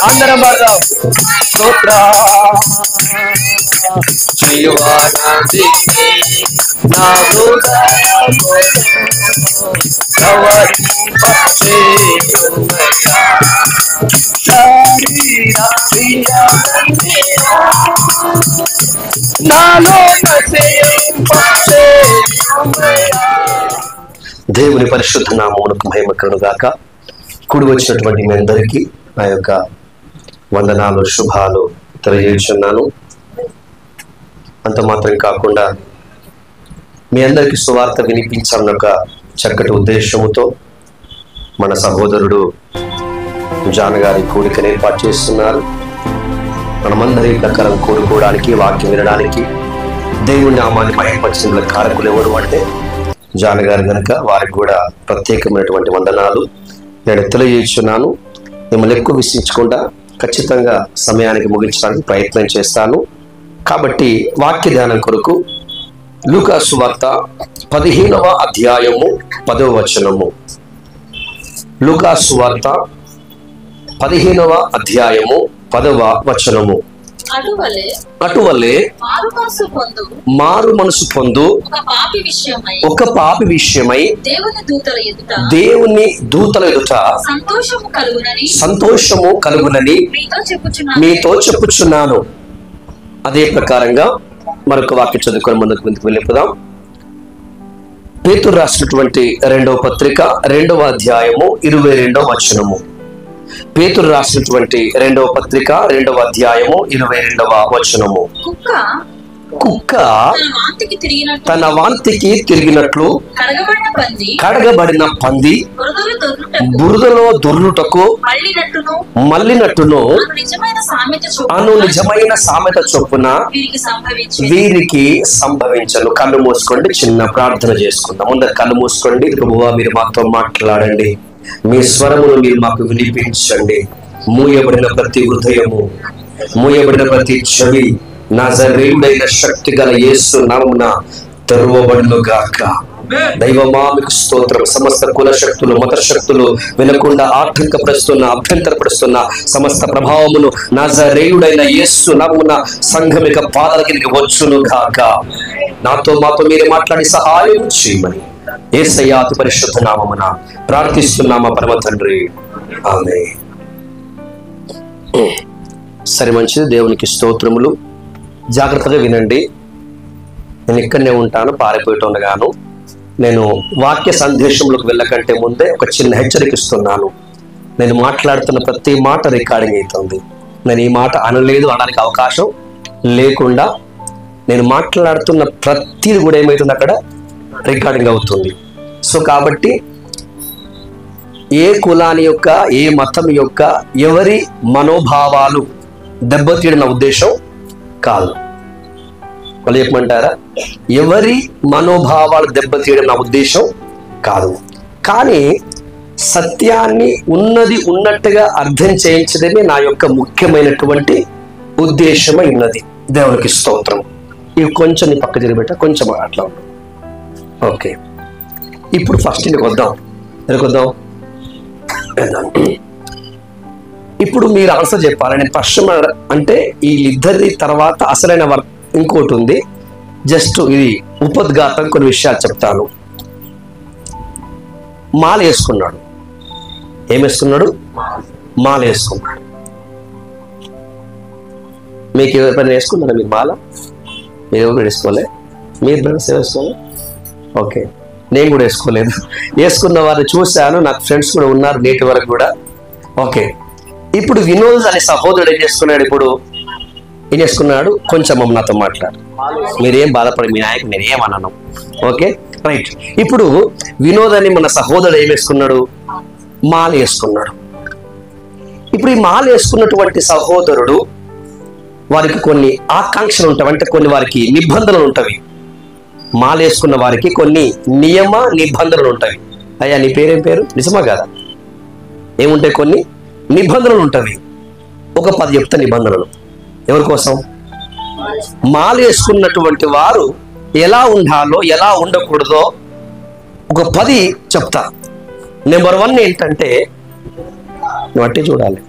అందరం పాడదాం. స్తోత్ర జీవానాది నా హృదయములో ప్రవహింపచేయుమయ్యా. శరీర ప్రియమయ్యా నాలో నశింపచేయుమయ్యా. దేవుని పరిశుద్ధ నామమునకు మహిమ కలుగుగాక. కూడి వచ్చినటువంటి మీ అందరికీ నా యొక్క వందనాలు, శుభాలు తెలియజేస్తున్నాను. అంత మాత్రం కాకుండా మీ అందరికీ సువార్త వినిపించాలన్న ఒక చక్కటి ఉద్దేశముతో మన సహోదరుడు జాన్ గారి కూడికను ఏర్పాటు చేస్తున్నారు. మనమందరి ప్రకారం కూడుకోవడానికి, వాక్యం వినడానికి, దేవుని నామాన్ని మహిమపరిచిన కారకులు ఎవరు అంటే జాన్ గారు కనుక వారికి కూడా ప్రత్యేకమైనటువంటి వందనాలు నేను తెలియజేస్తున్నాను. మిమ్మల్ని ఎక్కువ విసిగించకుండా ఖచ్చితంగా సమయానికి ముగించడానికి ప్రయత్నం చేస్తాను. కాబట్టి వాక్య ధ్యానం కొరకు లూకా సువార్త 15వ అధ్యాయము 10వ వచనము. లూకా సువార్త 15వ అధ్యాయము 10వ వచనము. అటువలే మారు మనసు పొందు ఒక పాపి విషయమై దేవుని దూతల ఎదుట సంతోషము కలుగునని మీతో చెప్పుచున్నాను. అదే ప్రకారంగా మరొక వాక్యం చదువుకొని ముందుకు వెళ్ళిపోదాం. పేతురు రాసినటువంటి 2వ పత్రిక 2వ అధ్యాయము 22వ వచనము. పేతురు రాసినటువంటి 2వ పత్రిక 2వ అధ్యాయము 22వ వచనము. కుక్క తన వాంతికి తిరిగినట్లు కడగబడిన పంది బురదలో దొర్లుటకు మళ్ళినట్టును అను నిజమైన సామెత చొప్పున వీరికి సంభవించను. కళ్ళు మూసుకోండి, చిన్న ప్రార్థన చేసుకుందాం. ముందర కళ్ళు మూసుకోండి. ప్రభువా, మీరు మాతో మాట్లాడండి. మీ స్వరమును మీరు మాకు వినిపించండి. మూయబడిన ప్రతి హృదయము, మూయబడిన ప్రతి చెవి నజరేయుడైన శక్తి గల యేసు నామమున తెరవబడును గాక. దైవమా మీకు స్తోత్రం. సమస్త కుల శక్తులు, మత శక్తులు వినకుండా ఆటంకపరుస్తున్న, అభ్యంతరపరుస్తున్న సమస్త ప్రభావమును నజరేయుడైన యేసు నామమున సంఘమిక పాదాల కిందకి వచ్చును గాక. నాతో మాతో మీరే మాట్లాడి సహాయం చేయమని యేసయ్య అతి పరిశుద్ధ నామమున ప్రార్థిస్తున్నామా పరమ తండ్రి, ఆమేన్. సరే, మంచిది. దేవునికి స్తోత్రములు. జాగ్రత్తగా వినండి. నేను ఇక్కడనే ఉంటాను, పారిపోయేటోనగాను. నేను వాక్య సందేశంలోకి వెళ్ళకంటే ముందే ఒక చిన్న హెచ్చరికిస్తున్నాను. నేను మాట్లాడుతున్న ప్రతి మాట రికార్డింగ్ అవుతుంది. నేను ఈ మాట అనలేదు అనడానికి అవకాశం లేకుండా నేను మాట్లాడుతున్న ప్రతిది కూడా ఏమవుతుంది, అక్కడ రికార్డింగ్ అవుతుంది. సో కాబట్టి ఏ కులాని యొక్క, ఏ మతం యొక్క, ఎవరి మనోభావాలు దెబ్బతీయడం నా ఉద్దేశం కాదు. వాళ్ళు చెప్పమంటారా? ఎవరి మనోభావాలు దెబ్బతీయడం నా ఉద్దేశం కాదు. కానీ సత్యాన్ని ఉన్నది ఉన్నట్టుగా అర్థం చేయించడమే నా యొక్క ముఖ్యమైనటువంటి ఉద్దేశమై ఉన్నది. దేవునికి స్తోత్రం. ఇవి కొంచెం నీ పక్క జరిగిపెట్ట, కొంచెం అట్లా. ఓకే, ఇప్పుడు ఫస్ట్ ఇంటికి వద్దాం. వద్దాం. ఇప్పుడు మీరు ఆన్సర్ చెప్పాలి. నేను ప్రశ్న అంటే వీళ్ళిద్దరి తర్వాత అసలైన వర్క్ ఇంకోటి ఉంది. జస్ట్ ఇది ఉపద్ఘాతం, కొన్ని విషయాలు చెప్తాను. మాల వేసుకున్నాడు. ఏం వేసుకున్నాడు? మాల వేసుకున్నాడు. మీకు ఎవరైనా వేసుకున్నారా మీరు మాల? మీరు ఎవరు వేసుకోలే? మీరు బ్రదర్స్ వేసుకోలే? ఓకే, నేను కూడా వేసుకోలేదు. వేసుకున్న వారిని చూశాను, నాకు ఫ్రెండ్స్ కూడా ఉన్నారు నేటి వరకు కూడా. ఓకే, ఇప్పుడు వినోద్ అనే సహోదరుడు ఏం చేసుకున్నాడు? ఇప్పుడు ఏం చేసుకున్నాడు? కొంచెం నాతో మాట్లాడు. మీరేం బాధపడి, మీ నాయకు నేను ఏమన్నాను. Okay, right. ఇప్పుడు వినోద్ అని మన సహోదరుడు ఏం వేసుకున్నాడు? మాల వేసుకున్నాడు. ఇప్పుడు ఈ మాల వేసుకున్నటువంటి సహోదరుడు, వారికి కొన్ని ఆకాంక్షలు ఉంటాయి, అంటే కొన్ని వారికి నిబంధనలు ఉంటాయి. మాల వేసుకున్న వారికి కొన్ని నియమ నిబంధనలు ఉంటాయి. అయ్యా, నీ పేరేం పేరు? నిజమా కాదా? ఏముంటాయి? కొన్ని నిబంధనలు ఉంటాయి. ఒక 10 చెప్తా నిబంధనలు. ఎవరి కోసం? మాల వేసుకున్నటువంటి వారు ఎలా ఉండాలో, ఎలా ఉండకూడదో ఒక 10 చెప్తా. నెంబర్ 1 ఏంటంటే నువ్వు అంటే చూడాలి.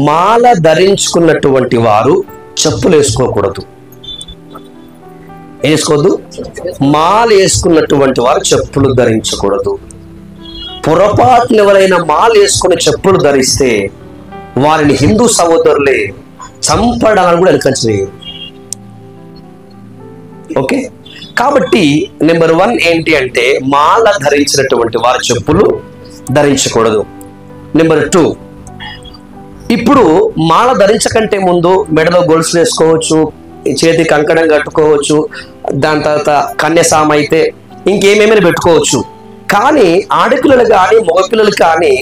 మాల ధరించుకున్నటువంటి వారు చెప్పులు వేసుకోకూడదు. వేసుకోవద్దు. మాల వేసుకున్నటువంటి వారు చెప్పులు ధరించకూడదు. పొరపాటున ఎవరైనా మాల వేసుకుని చెప్పులు ధరిస్తే వారిని హిందూ సహోదరులే చంపడాలని కూడా వెనకంచలేదు. ఓకే, కాబట్టి నెంబర్ 1 ఏంటి అంటే మాల ధరించినటువంటి వారు చెప్పులు ధరించకూడదు. నెంబర్ 2, ఇప్పుడు మాల ధరించకంటే ముందు మెడలో గొలుసులు వేసుకోవచ్చు, చేతి కంకణం కట్టుకోవచ్చు, దాని తర్వాత కన్యసామ అయితే ఇంకేమేమైనా పెట్టుకోవచ్చు. కానీ ఆడపిల్లలు కానీ మగపిల్లలు కానీ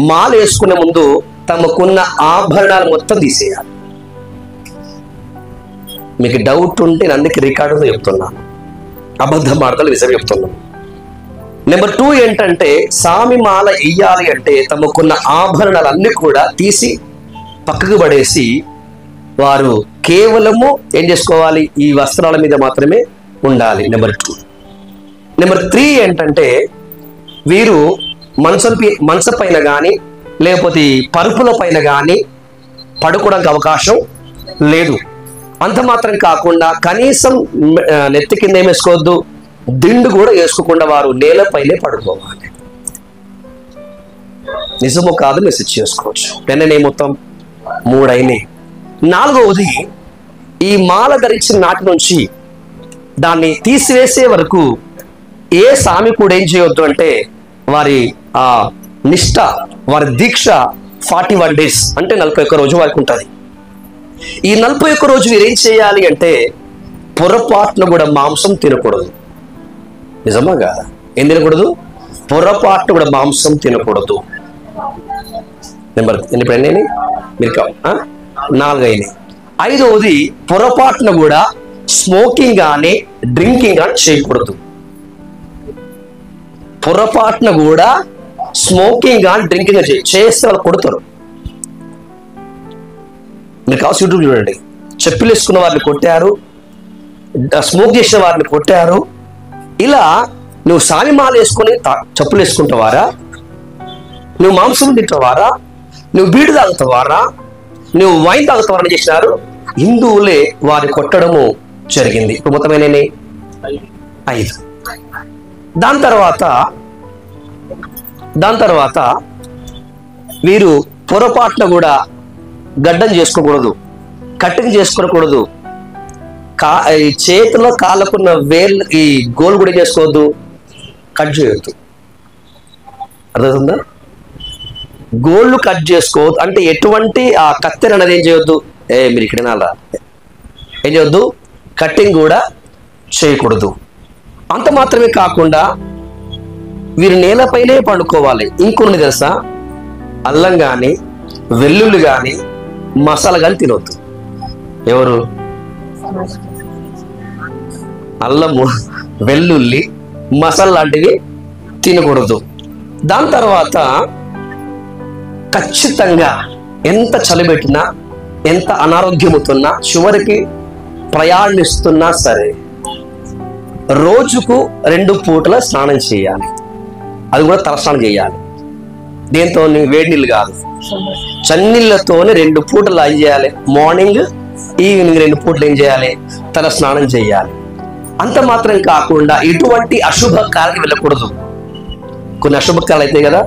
మాల వేసుకునే ముందు తమకున్న ఆభరణాలు మొత్తం తీసేయాలి. మీకు డౌట్ ఉంటే నేను అందుకే రికార్డులో చెప్తున్నాను, అబద్ధం మాటలు నిజం చెప్తున్నాను. నెంబర్ 2 ఏంటంటే సామి మాల ఇయ్యాలి అంటే తమకున్న ఆభరణాలన్నీ కూడా తీసి పక్కకు పడేసి వారు కేవలము ఏం చేసుకోవాలి, ఈ వస్త్రాల మీద మాత్రమే ఉండాలి. నెంబర్ 2. నెంబర్ 3 ఏంటంటే వీరు మంచం పైన కానీ లేకపోతే పరుపుల పైన కానీ పడుకోవడానికి అవకాశం లేదు. అంత మాత్రం కాకుండా కనీసం నెత్తి కింద ఏం వేసుకోవద్దు, దిండు కూడా వేసుకోకుండా వారు నేలపైనే పడుకోవాలి. నిజమో కాదు మెసేజ్ చేసుకోవచ్చు. పెన్ననే మొత్తం 3 అయినాయి. 4వది, ఈ మాల ధరించిన నాటి నుంచి దాన్ని తీసివేసే వరకు ఏ సామి కూడా ఏం చేయవద్దు అంటే వారి ఆ నిష్ఠ, వారి దీక్ష 41 days అంటే 41 రోజు వారికి ఉంటుంది. ఈ 41 రోజు వీరు ఏం చేయాలి అంటే పొరపాటున కూడా మాంసం తినకూడదు. నిజమా కాదా? ఏం తినకూడదు? పొరపాటున కూడా మాంసం తినకూడదు. నెంబర్ ఎన్ని మీరు 4 అయినాయి. 5వది, పొరపాటున కూడా స్మోకింగ్ కానీ డ్రింకింగ్ కానీ చేయకూడదు. పొరపాటున కూడా స్మోకింగ్ కానీ డ్రింకింగ్ చేస్తే వాళ్ళు కొడతారు. మీరు కావాల్సి యూట్యూబ్ చూడండి, చెప్పులు వేసుకున్న వారిని కొట్టారు, స్మోక్ చేసిన వారిని కొట్టారు. ఇలా నువ్వు సామి మాల వేసుకొని చెప్పులు వేసుకుంటావారా, నువ్వు మాంసం తింటావారా, నువ్వు బీడు తాగుతావారా, నువ్వు వైన్ తాగుతావారని చేసినారు. హిందువులే వారి కొట్టడము జరిగింది. ఇప్పుడు మొత్తమైన 5. దాని తర్వాత వీరు పొరపాటున కూడా గడ్డం చేసుకోకూడదు, కటింగ్ చేసుకోకూడదు, చేతిలో కాళ్ళకున్న వేళ్ళు ఈ గోల్ కూడా చేసుకోవద్దు, కట్ చేయొద్దు. అర్థమవుతుందా? గోళ్ళు కట్ చేసుకోవద్దు అంటే ఎటువంటి ఆ కత్తెర అనేది ఏం చేయొద్దు, మీరు ఇక్కడ ఏం చేయొద్దు, కటింగ్ కూడా చేయకూడదు. అంత మాత్రమే కాకుండా వీరు నేలపైనే పండుకోవాలి. ఇంకొన్ని తెలుసా, అల్లం కానీ వెల్లుల్లి కానీ మసాలా కానీ తినవద్దు. ఎవరు? అల్లము వెల్లుల్లి మసాలా లాంటివి తినకూడదు. దాని తర్వాత ఖచ్చితంగా ఎంత చలిపెట్టినా ఎంత అనారోగ్యముతున్నా చివరికి ప్రయాణిస్తున్నా సరే రోజుకు 2 పూటల స్నానం చేయాలి. అది కూడా తలస్నానం చేయాలి. దేంతో? వేడి నీళ్ళు కాదు, చన్నీళ్ళతోనే 2 పూటలు ఏం చేయాలి, మార్నింగ్ ఈవినింగ్ 2 పూటలు ఏం చేయాలి, తల స్నానం చేయాలి. అంత మాత్రం కాకుండా ఎటువంటి అశుభ కాలకి వెళ్ళకూడదు. కొన్ని అశుభ కాలు అవుతాయి కదా,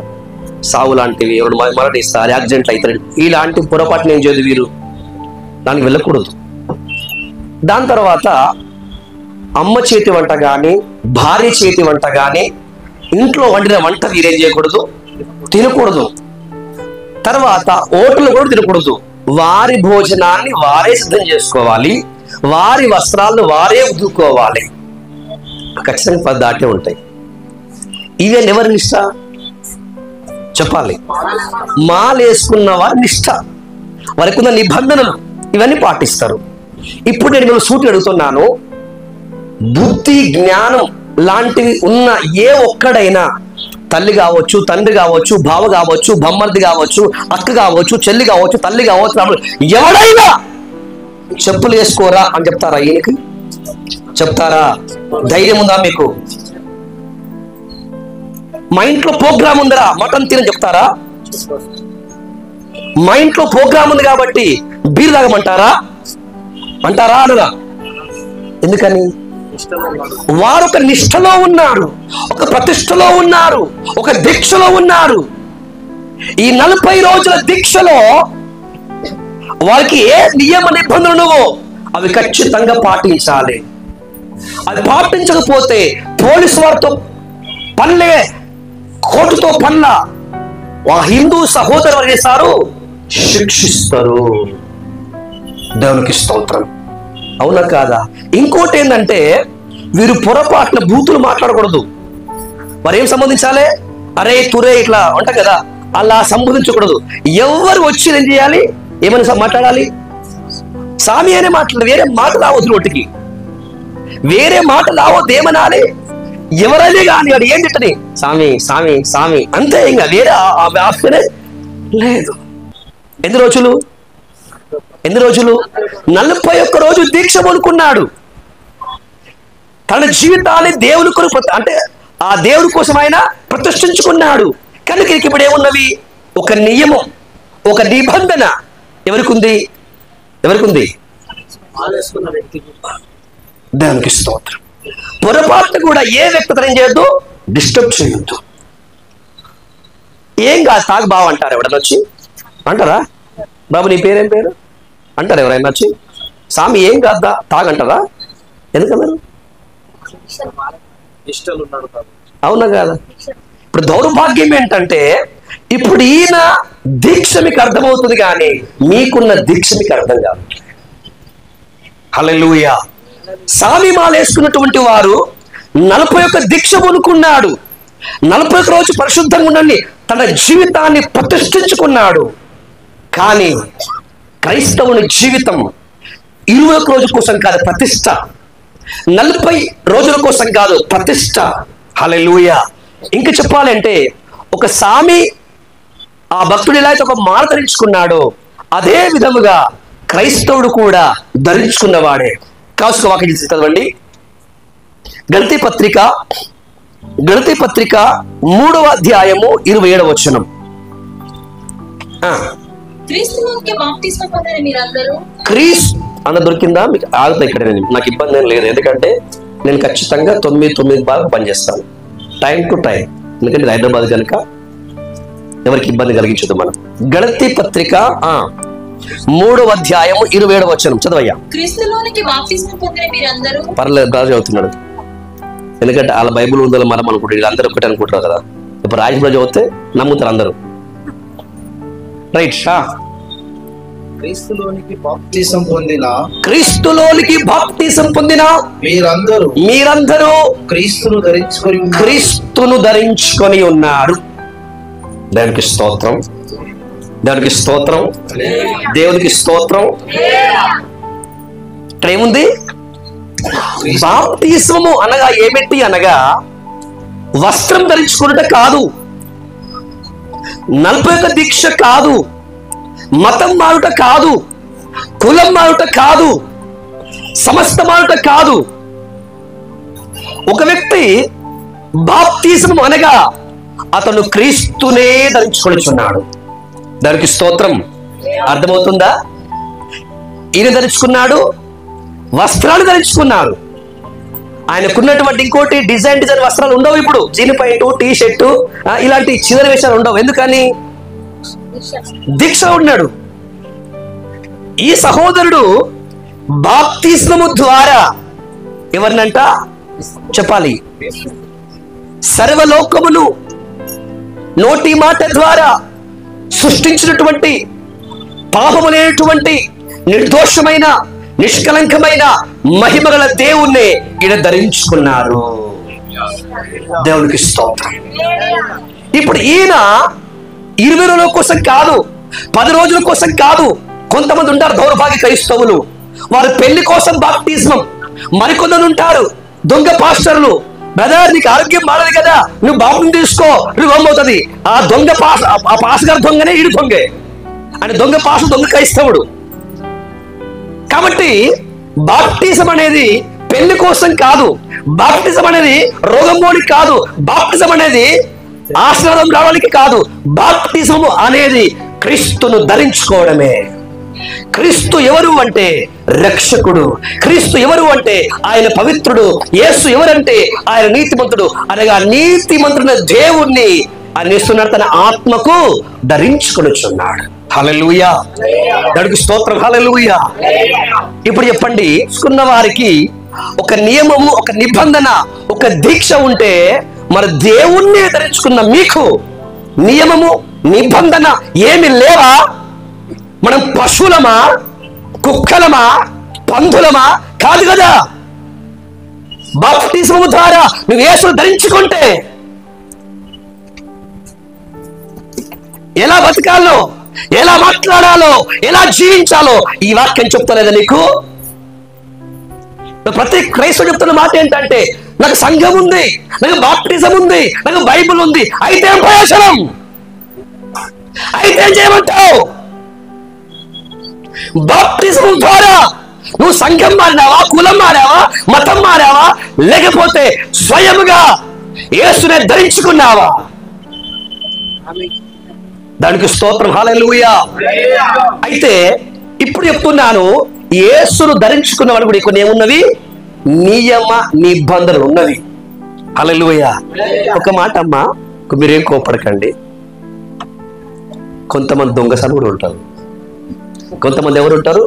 సావు లాంటివి, ఎవరు మరణిస్తారు, యాక్సిడెంట్లు అవుతారు, ఇలాంటి పొరపాటును ఏం చేయదు వీరు, దానికి వెళ్ళకూడదు. దాని తర్వాత అమ్మ చేతి వంట కానీ భార్య చేతి వంట కానీ ఇంట్లో వండిన వంట వీరేం చేయకూడదు, తినకూడదు. తర్వాత హోటల్ కూడా తినకూడదు. వారి భోజనాన్ని వారే సిద్ధం చేసుకోవాలి, వారి వస్త్రాలను వారే ఉదుకోవాలి. ఖచ్చితంగా 10 దాటే ఉంటాయి. ఇవే ఎవరి నిష్ట చెప్పాలి? మాలేసుకున్న వారి నిష్ట, వారికి ఉన్న నిబంధనలు ఇవన్నీ పాటిస్తారు. ఇప్పుడు నేను మిమ్మల్ని సూటి అడుగుతున్నాను, బుద్ధి జ్ఞానం లాంటివి ఉన్న ఏ ఒక్కడైనా, తల్లి కావచ్చు, తండ్రి కావచ్చు, బావ కావచ్చు, బొమ్మర్ది కావచ్చు, అక్క కావచ్చు, చెల్లి కావచ్చు, తల్లి కావచ్చు, ఎవడైనా చెప్పులు వేసుకోరా అని చెప్తారా? ఈయనకి చెప్తారా? ధైర్యం ఉందా మీకు? మా ఇంట్లో ప్రోగ్రామ్ ఉందరా మటన్ తినని చెప్తారా? మా ఇంట్లో ప్రోగ్రామ్ ఉంది కాబట్టి బీర్ తాగమంటారా అంటారా అనరా? ఎందుకని? వారు ఒక నిష్ఠలో ఉన్నారు, ఒక ప్రతిష్టలో ఉన్నారు, ఒక దీక్షలో ఉన్నారు. ఈ 40 రోజుల దీక్షలో వారికి ఏ నియమ నిబంధనలు అవి ఖచ్చితంగా పాటించాలి. అది పాటించకపోతే పోలీసు వారితో పనులే, కోర్టుతో పనుల. ఆ హిందూ సహోదరు వారు చేస్తారు, శిక్షిస్తారు. దేవునికి స్తోత్రం. అవునా కాదా? ఇంకోటి ఏంటంటే వీరు పొరపాటున బూతులు మాట్లాడకూడదు. మరి ఏం సంబంధించాలి? అరే తురే ఇట్లా అంట కదా, అలా సంబోధించకూడదు. ఎవరు వచ్చి ఏం చేయాలి? ఏమైనా మాట్లాడాలి? సామి అనే మాట్లాడాలి. వేరే మాట రావద్దు, నోటికి వేరే మాట రావద్దు. ఏమనాలి? ఎవరైనా కానీ అది ఏంటి, సామి సామి సామి అంతే, ఇంకా వేరే ఆప్షనే లేదు. ఎన్ని రోజులు 41 రోజు దీక్ష అనుకున్నాడు. తన జీవితాన్ని దేవుని కొరకు, అంటే ఆ దేవుడి కోసం ఆయన ప్రతిష్ఠించుకున్నాడు. కనుక ఇప్పుడు ఏమున్నవి? ఒక నియమం, ఒక నిబంధన ఎవరికి ఉంది? దేవునికి స్తోత్రం. పొరపాటు కూడా ఏ వ్యక్తి ఏం చేయొద్దు, డిస్టర్బ్ చేయొద్దు. ఏం కాదు, తాగు బావ అంటారు. ఎవడన్నా వచ్చి అంటారా? బాబు నీ పేరేం పేరు అంటారు ఎవరైనా వచ్చి? సామి ఏం కాదా తాగంటారా? ఎందుకన్నారు? అవునా కాదా? ఇప్పుడు దౌర్భాగ్యం ఏంటంటే ఇప్పుడు ఈయన దీక్ష మీకు అర్థమవుతుంది కానీ మీకున్న దీక్ష మీకు అర్థం కాదు. హల్లెలూయా. సామి మాలేసుకున్నటువంటి వారు 41 దీక్ష అనుకున్నాడు. 41 రోజు పరిశుద్ధంగా ఉండండి తన జీవితాన్ని ప్రతిష్ఠించుకున్నాడు. కానీ క్రైస్తవుని జీవితం 21 రోజుల కోసం కాదు, ప్రతిష్ట. 40 రోజుల కోసం కాదు, ప్రతిష్ట. హల్లెలూయా. ఇంకా చెప్పాలంటే ఒక సామి ఆ భక్తుడు ఎలా అయితే ఒక మాల ధరించుకున్నాడో అదే విధముగా క్రైస్తవుడు కూడా ధరించుకున్నవాడే. కాసుక వాక్యం చదవండి. గలతీ పత్రిక 3వ అధ్యాయము 27వ వచనం. క్రీస్తు అన్న దొరికిందా మీకు? ఆగుతా ఇక్కడ, నాకు ఇబ్బంది ఏం లేదు. ఎందుకంటే నేను ఖచ్చితంగా 9 బాగా పనిచేస్తాను, టైం టు టైం. ఎందుకంటే హైదరాబాద్ కనుక ఎవరికి ఇబ్బంది కలిగించదు. మనం గలతీ పత్రిక 3వ అధ్యాయము 27వ వచనం చదవయ్యా. పర్లేదు, బాగా చదువుతున్నాడు. ఎందుకంటే వాళ్ళ బైబుల్ ఉందో మనం అనుకుంటారు, వీళ్ళందరూ ఒకటి అనుకుంటారు కదా. ఇప్పుడు రాజపులో చదివితే నమ్ముతారు అందరూ. రైట్. క్రీస్తులోనికి బాప్తిసం పొందిన మీరందరూ క్రీస్తును ధరించుకొని ఉన్నారు. దేవునికి స్తోత్రం, దేవునికి స్తోత్రం, దేవునికి స్తోత్రం. ఇక్కడ ఏముంది? బాప్తిసము అనగా ఏమిటి? అనగా వస్త్రం ధరించుకున్నట కాదు, 41 దీక్ష కాదు, మతం మారుట కాదు, కులం మారుట కాదు, సమస్త మారుట కాదు. ఒక వ్యక్తి బాప్తిసము అనగా అతను క్రీస్తునే ధరించుకొనిచున్నాడు. దానికి స్తోత్రం. అర్థమవుతుందా? ఈయన ధరించుకున్నాడు, వస్త్రాలు ధరించుకున్నారు. ఆయనకున్నటువంటి ఇంకోటి డిజైన్ వస్త్రాలు ఉండవు. ఇప్పుడు జీన్ ప్యాంటు, టీ షర్టు ఇలాంటి చివరి వేషాలు ఉండవు. ఎందుకని? దీక్ష ఉన్నాడు. ఈ సహోదరుడు బాప్తిస్మము ద్వారా ఎవరినంట చెప్పాలి? సర్వలోకమును నోటి మాట ద్వారా సృష్టించినటువంటి పాపము లేనటువంటి నిర్దోషమైన నిష్కలంకమైన మహిమగల దేవుణ్ణి ఈయన ధరించుకున్నారు. దేవునికి స్తోత్రం. ఇప్పుడు ఈయన 20 రోజుల కోసం కాదు, 10 రోజుల కోసం కాదు. కొంతమంది ఉంటారు దౌర్భాగ్య క్రైస్తవులు, వారు పెళ్లి కోసం బాప్తిజం. మరికొందరు ఉంటారు దొంగ పాస్టర్లు. బ్రదర్ నీకు ఆరోగ్యం బాగలేదు కదా, నువ్వు బాప్తిజం తీసుకో, నువ్వు అవుతుంది. ఆ దొంగ ఆ పాస్ గారు దొంగనే, ఈడు దొంగే. అని దొంగ పాస్, దొంగ క్రైస్తవుడు. కాబట్టి బాప్తిజం అనేది పెళ్లి కోసం కాదు, బాప్తిజం అనేది రోగం పోవడానికి కాదు, బాప్తిజం అనేది ఆశీర్వాదం రావడానికి కాదు. బాప్తిజం అనేది క్రీస్తును ధరించుకోవడమే. క్రీస్తు ఎవరు అంటే రక్షకుడు. క్రీస్తు ఎవరు అంటే ఆయన పవిత్రుడు. యేసు ఎవరంటే ఆయన నీతిమంతుడు. అనగా నీతిమంతుడైన దేవుణ్ణి ఆయన ఇస్తున్నాడు, తన ఆత్మకు ధరించుకొనుచున్నాడు. హల్లెలూయా, దేవునికి స్తోత్రం. హల్లెలూయా. ఇప్పుడు చెప్పండి, ఉన్న వారికి ఒక నియమము, ఒక నిబంధన, ఒక దీక్ష ఉంటే మరి దేవుణ్ణి ధరించుకున్న మీకు నియమము, నిబంధన ఏమి లేవా? మనం పశువులమా, కుక్కలమా, పందులమా? కాదు కదా. బాప్టిజము ద్వారా నువ్వు యేసును ధరించుకుంటే ఎలా బతకాలో, ఎలా మాట్లాడాలో, ఎలా జీవించాలో ఈ వాక్యం చెప్తలేదా నీకు? ప్రతి క్రైస్తవుడు చెప్తున్న మాట ఏంటంటే, నాకు సంఘం ఉంది, నాకు బాప్టిజం ఉంది, నాకు బైబిల్ ఉంది. అయితే ఏం ప్రయోజనం? అయితే ఏం చేయమంటావు? బాప్టిజం ద్వారా నువ్వు సంఘం మారినావా, కులం మారావా, మతం మారావా, లేకపోతే స్వయముగా యేసునే ధరించుకున్నావా? దానికి స్తోత్రం. హల్లెలూయా. అయితే ఇప్పుడు చెప్తున్నాను, యేసును ధరించుకున్నవాడు కూడా కొన్ని ఏమున్నవి? నియమ నిబంధనలు ఉన్నవి. హల్లెలూయా. ఒక మాట అమ్మా, మీరేం కోపడకండి. కొంతమంది దొంగసాములు కూడా ఉంటారు. కొంతమంది ఎవరు ఉంటారు?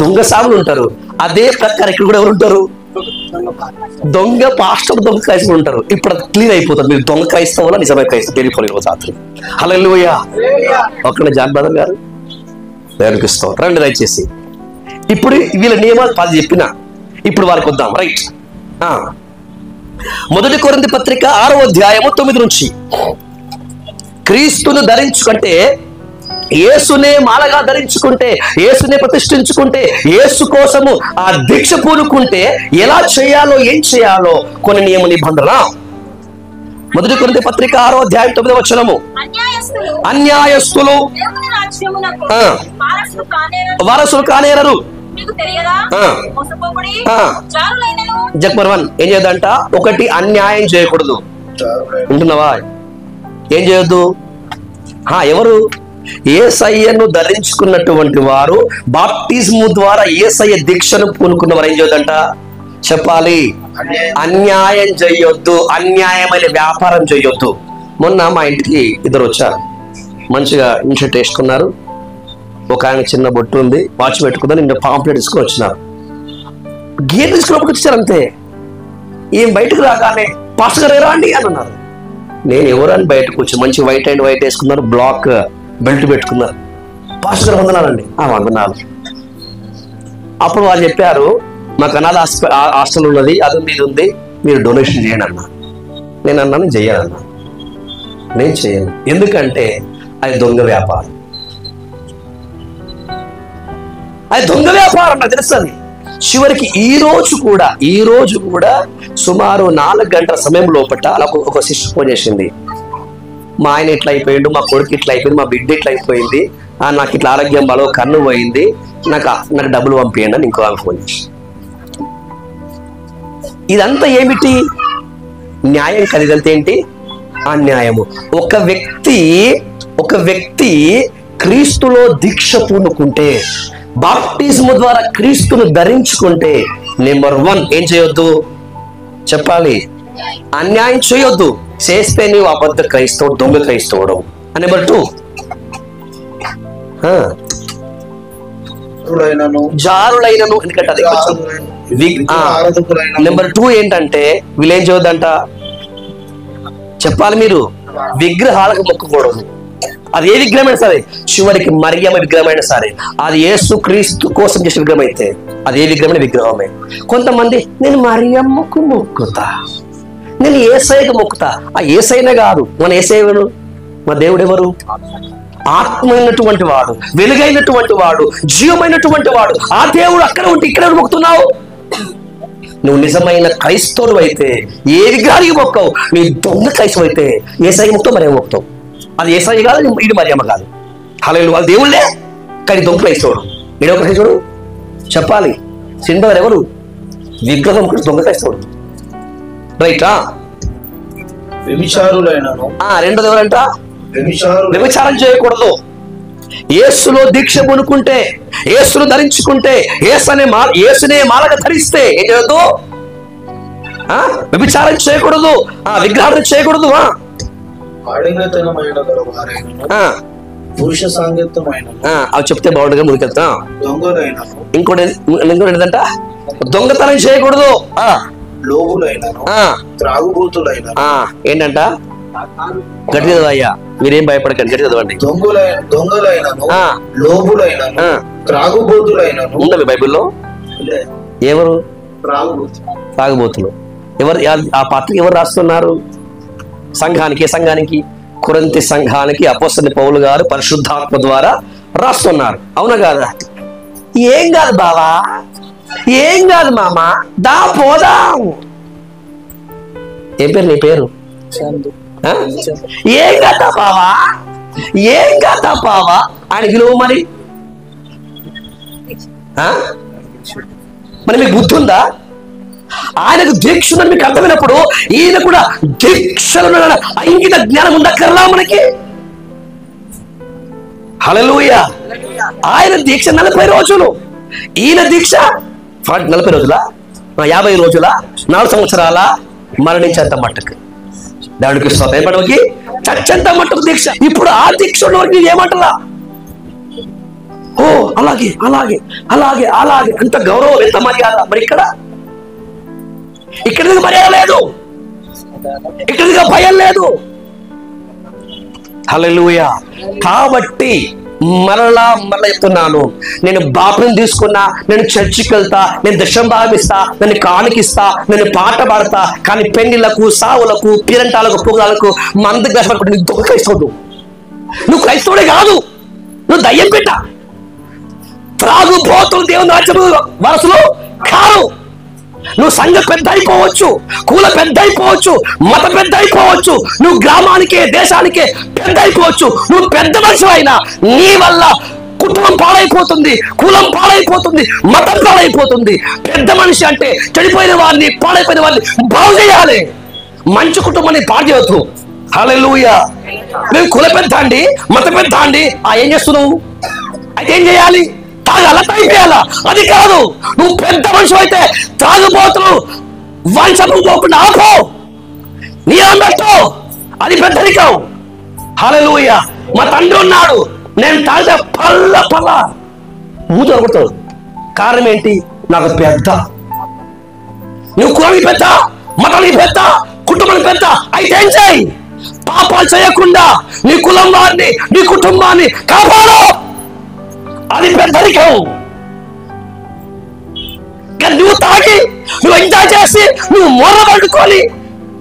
దొంగసాములు ఉంటారు. అదే ప్రకారం ఇక్కడ కూడా ఎవరు ఉంటారు? దొంగ పాస్టర్, దొంగ క్రైస్తవులు ఉంటారు. ఇప్పుడు క్లియర్ అయిపోతుంది, మీరు దొంగ క్రైస్తవులా నిజమైన క్రైస్తవు తెలియపోలేదు రాత్రి. హల్లెలూయా. ఒక్కడే జాన్ బ్రదర్ గారు దేవునికి స్తోత్రం. రండి దయచేసి. ఇప్పుడు వీళ్ళ నియమాలు 10 చెప్పిన, ఇప్పుడు వారికి వద్దాం. రైట్. మొదటి కొరింథీ పత్రిక 6వ అధ్యాయము 9 నుంచి, క్రీస్తును ధరించుకుంటే, యేసునే మాలగా ధరించుకుంటే, యేసునే ప్రతిష్ఠించుకుంటే, యేసు కోసము ఆ దీక్ష పూనుకుంటే ఎలా చేయాలో, ఏం చేయాలో కొన్ని నియమ నిబంధన. మొదటి కొరింథీ పత్రిక 6వ అధ్యాయం 9వ వచనము, అన్యాయస్తులు వారసులు కానేరరు. జక్మర్ 1 ఏం చేయదంట? ఒకటి, అన్యాయం చేయకూడదు. ఉంటున్నావా? ఏం చేయొద్దు? ఎవరు? యేసయ్యను ధరించుకున్నటువంటి వారు, బాప్టిజము ద్వారా యేసయ్య దీక్షను పూనుకున్న వారు ఏం చేయొద్దంట? చెప్పాలి, అన్యాయం చేయొద్దు, అన్యాయమైన వ్యాపారం చేయొద్దు. మొన్న మా ఇంటికి ఇద్దరు వచ్చారు, మంచిగా ఇన్షర్ట్ వేసుకున్నారు. ఒక ఆయన చిన్న బొట్టు ఉంది, వాచ్ పెట్టుకుందా, నిన్న పాంప్లెట్ తీసుకుని వచ్చినారు. గేట్ తీసుకున్నప్పుడు వచ్చారు అంతే. ఏం బయటకు రాగానే పాస్టర్ గారు రండి అని అన్నారు. నేను ఎవరని బయటకు వచ్చి మంచి వైట్ అండ్ వైట్ వేసుకున్నారు, బ్లాక్ బెల్ట్ పెట్టుకున్నారు. పాస్టర్ గారు వందనాలండి. వందనాలు. అప్పుడు వాళ్ళు చెప్పారు, మాకు అనాథ హాస్టల్ ఉన్నది, అది ఉంది, ఇది ఉంది, మీరు డొనేషన్ చేయండి అన్నా. నేను అన్నాను, చెయ్యాలన్నా. నేను చేయను, ఎందుకంటే అది దొంగ వ్యాపారం. అది దొంగ వ్యాపారం నాకు తెలుస్తుంది. చివరికి ఈ రోజు కూడా సుమారు 4 గంటల సమయం లోపల అలా ఒక సిస్టర్ ఫోన్ చేసింది. మా ఆయన ఇట్లా అయిపోయిండు, మా కొడుకు ఇట్లా అయిపోయింది, మా బిడ్డ ఇట్లా అయిపోయింది, నాకు ఇట్లా ఆరోగ్యం బాలో, కన్ను పోయింది, నాకు డబ్బులు పంపియండి అని ఇంకో ఆమె ఫోన్ చేసి. ఇదంతా ఏమిటి? న్యాయం కదా. ఇదంతా ఏంటి? అన్యాయము. ఒక వ్యక్తి క్రీస్తులో దీక్ష పూనుకుంటే, బాప్టిజము ద్వారా క్రీస్తును ధరించుకుంటే, నెంబర్ 1 ఏం చేయొద్దు? చెప్పాలి, అన్యాయం చేయొద్దు. చేస్తే నీవు అబద్ధ క్రైస్తవుడు, దొంగ క్రైస్తవుడు. నెంబర్ 2 జారులైనను, ఎందుకంటే అది నెంబర్ 2 ఏంటంటే వీళ్ళు ఏం చేయొద్దంట? చెప్పాలి, మీరు విగ్రహాలకు మొక్కకూడదు. అది ఏ విగ్రహమైనా సరే, చివరికి మరియమ్మ విగ్రహమైనా సరే, అది యేసు క్రీస్తు కోసం చేసిన విగ్రహం అయితే అది ఏ విగ్రహమైన విగ్రహమే. కొంతమంది నేను మరియమ్మకు మొక్కుతా, నేను యేసయ్యకు మొక్కుతా. ఆ యేసయ్యనే కాదు, మన యేసయ్యను, మన దేవుడు ఎవరు? ఆత్మైనటువంటి వాడు, వెలుగైనటువంటి వాడు, జీవమైనటువంటి వాడు. ఆ దేవుడు అక్కడ ఉంటే ఇక్కడ మొక్కుతున్నావు. నువ్వు నిజమైన క్రైస్తవుడు అయితే ఏ విగ్రహానికి మొక్కవు. నీ దొంగ క్రైస్తవు అయితే యేసయ్యకి మొక్కుతావు, మరేమో మొక్కుతావు. అది యేసయ్య కాదు, ఇది మరియమ్మ కాదు. హల్లెలూయా. వాళ్ళు దేవుళ్ళే, కానీ దొంగ క్రైస్తవుడు. ఏడో క్రైస్తవుడు చెప్పాలి. సింబర్ ఎవరు? విగ్రహం దొంగ క్రైస్తవుడు. రైటా? వ్యభిచారులైనను. రెండోది ఎవరంట? వ్యభిచారం చేయకూడదు. యేసులో దీక్ష పూనుకుంటే, యేసును ధరించుకుంటే, యేసునే మాలగా ధరిస్తే ఏం చేయొద్దు? వ్యభిచారం చేయకూడదు, విగ్రహాలు చేయకూడదు, పురుష సాంగత్యమైన అవి చెప్తే బాగుండగా ముందుకెళ్తా. ఇంకోటి ఏంటంట? దొంగతనం చేయకూడదు, త్రాగుబోతులైన ఏంటంట? గట్టి చదవ అయ్యా, మీరేం భయపడకండి, గట్టి చదవండి. ఉన్నవి బైబిల్లో. ఎవరు త్రాగుబోతులు? ఎవరు ఆ పత్రిక ఎవరు రాస్తున్నారు? సంఘానికి కొరింథీ సంఘానికి అపోస్తలుడైన పౌలు గారు పరిశుద్ధాత్మ ద్వారా రాస్తున్నారు. అవునా కాదా? ఏం కాదు బావా, ఏం కాదు మామ, దా పోదాం. ఏం పేరు నీ పేరు? ఏం కాదా బావా, ఏం కాదా బావా ఆయన విలువ. మరి మీకు బుద్ధి ఉందా? ఆయనకు దీక్షను మీకు అర్థమైనప్పుడు ఈయన కూడా దీక్షలు అంకిత జ్ఞానం ఉండక్కర్లా మనకి. హల్లెలూయా. ఆయన దీక్ష 40 రోజులు, ఈయన దీక్ష 40 రోజుల, 50 రోజుల, 4 సంవత్సరాల, మరణించేంత మట్టుకు. దేవుడికి స్వతకి చచ్చేంత మట్టుకు దీక్ష. ఇప్పుడు ఆ దీక్ష ఏమంటారా? ఓ అలాగే అలాగే అలాగే అలాగే, ఎంత గౌరవం, ఎంత మర్యాద. మరి ఇక్కడ మర్యాద లేదు, ఇక్కడ భయం లేదు. హల్లెలూయా. కాబట్టి మరలా చెప్తున్నాను, నేను బాప్తిసం తీసుకున్నా, నేను చర్చికి వెళ్తా, నేను దశం భావిస్తా, నేను కానుకిస్తా, నేను పాట పాడతా, కానీ పెళ్లిళ్లకు, సావులకు, పీరంటాలకు, పొగాలకు, మందు గ్లాసు నీకు క్రైస్తవుడు. నువ్వు క్రైస్తవుడే కాదు, నువ్వు దయ్యం పెట్ట. త్రాగుబోతులు దేవుని రాజ్యము వరసలు కాదు. నువ్వు సంఘ పెద్ద అయిపోవచ్చు, కుల పెద్ద అయిపోవచ్చు, మత పెద్ద అయిపోవచ్చు, నువ్వు గ్రామానికే దేశానికే పెద్ద అయిపోవచ్చు. నువ్వు పెద్ద మనిషి అయినా నీ వల్ల కుటుంబం పాడైపోతుంది, కులం పాడైపోతుంది, మతం పాడైపోతుంది. పెద్ద మనిషి అంటే చెడిపోయిన వారిని, పాడైపోయిన వారిని బాగు చేయాలి, మంచి కుటుంబాన్ని పాడు చేయొద్దు. హల్లెలూయా. మేము కుల పెద్ద అండి, మత పెద్ద అండి, ఏం చేస్తున్నావు? అయితే ఏం చేయాలి? తాగాల, తాగిపోయాలా? అది కాదు. నువ్వు పెద్ద మనిషి అయితే తాగుబోతులు వంశము పోకుండా ఆపో, నీ అన్నట్టు అది పెద్దరికం. హల్లెలూయా. మా తండ్రి ఉన్నాడు, నేను తాగితే పల్ల మూత కొడతాడు. కారణం ఏంటి? నాకు పెద్ద. నువ్వు కులానికి పెద్ద, మతానికి పెద్ద, కుటుంబానికి పెద్ద అయితే ఏం చేయి? పాపాలు చేయకుండా నీ కులం వారిని, నీ కుటుంబాన్ని కాపాడు. అది పెద్దరికం. నువ్వు తాగి, నువ్వు ఎంజాయ్ చేసి, నువ్వు మొరబడుకొని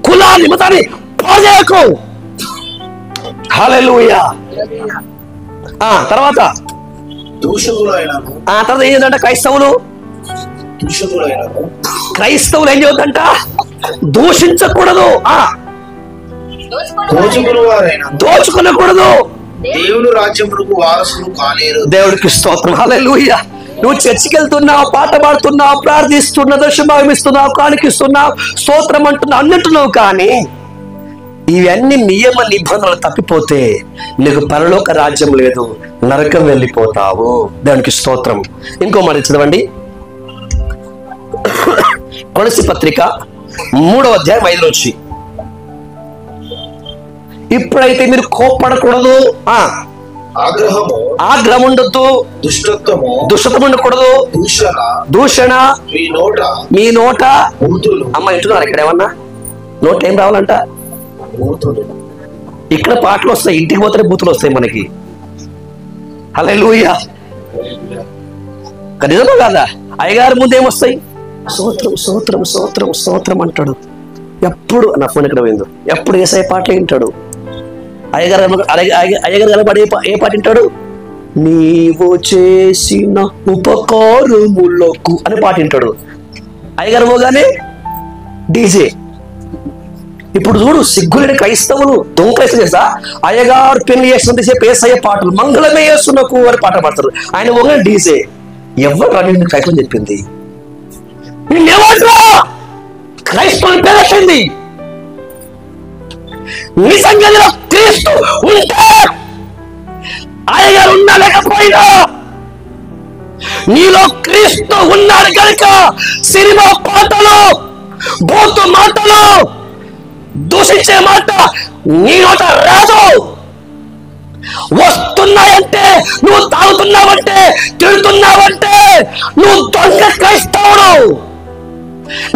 కులాన్ని మతాన్ని పాడు చేయకు. హల్లెలూయా. తర్వాత ఏం చేద్దంట? క్రైస్తవులు ఏం చేయొద్దంట? దూషించకూడదు, దోచుకునకూడదు, దేవుని రాజ్యములకు వారసులు కాలేరు. దేవుడికి స్తోత్రం. హల్లెలూయా. నువ్వు చర్చికి వెళ్తున్నావు, పాట పాడుతున్నావు, ప్రార్థిస్తున్నావు, దశభాగమిస్తున్నావు, కానుకిస్తున్నావు, స్తోత్రం అంటున్నావు, అన్నట్టున్నావు, కానీ ఇవన్నీ నియమ నిబంధనలు తప్పిపోతే నీకు పరలోక రాజ్యం లేదు, నరకం వెళ్ళిపోతావు. దేవునికి స్తోత్రం. ఇంకో మాట చదవండి, కొలస్సీ పత్రిక 3వ అధ్యాయం 5 నుంచి. ఇప్పుడైతే మీరు కోప్పడకూడదు, ఆగ్రహం ఉండొద్దు, దుష్టత్వం ఉండకూడదు, దూషణ మీ నోట. అమ్మ ఇంటున్నారు ఇక్కడ ఏమన్నా? నోట ఏం రావాలంట? ఇక్కడ పాటలు వస్తాయి, ఇంటికి పోతే బూతులు వస్తాయి మనకి. హల్లెలూయా. నిజమా కాదా? అయ్యగారి ముందు ఏమొస్తాయి? స్తోత్రం స్తోత్రం స్తోత్రం స్తోత్రం అంటాడు. ఎప్పుడు నా ఫోన్ ఎక్కడ పోయిందో, ఎప్పుడు ఏసై పాటలు వింటాడు. అయ్యగారు కనబడి ఏ పాట వింటాడు? నీవు చేసిన ఉపకారములకు అని పాట వింటాడు. అయ్యగారు పోగానే డీజే. ఇప్పుడు చూడు, సిగ్గులేని క్రైస్తవులు, దొంగ క్రైస్తవులు చేస్తా, అయ్యగారు పెళ్లి చేస్తున్న సేపు ఏసయ్య పాటలు, మంగళమే యేసునకు అని పాట పాడతారు. ఆయన పోగానే డీజే. ఎవరు అని క్రైస్తవం చెప్పింది? నిన్నేమంటా? క్రైస్తవుని పేరట్టింది. నిజంగా క్రీస్తు ఉంటే అయ్యగారు ఉన్నా లేకపోయినా నీలో క్రీస్తు ఉన్నాడు కనుక సినిమా పాటలు, బూతు మాటలు, దూషించే మాట నీ నోట రాదు. వస్తున్నాయంటే, నువ్వు తాగుతున్నావంటే, తిడుతున్నావంటే నువ్వు దొంగ క్రైస్తవుడు.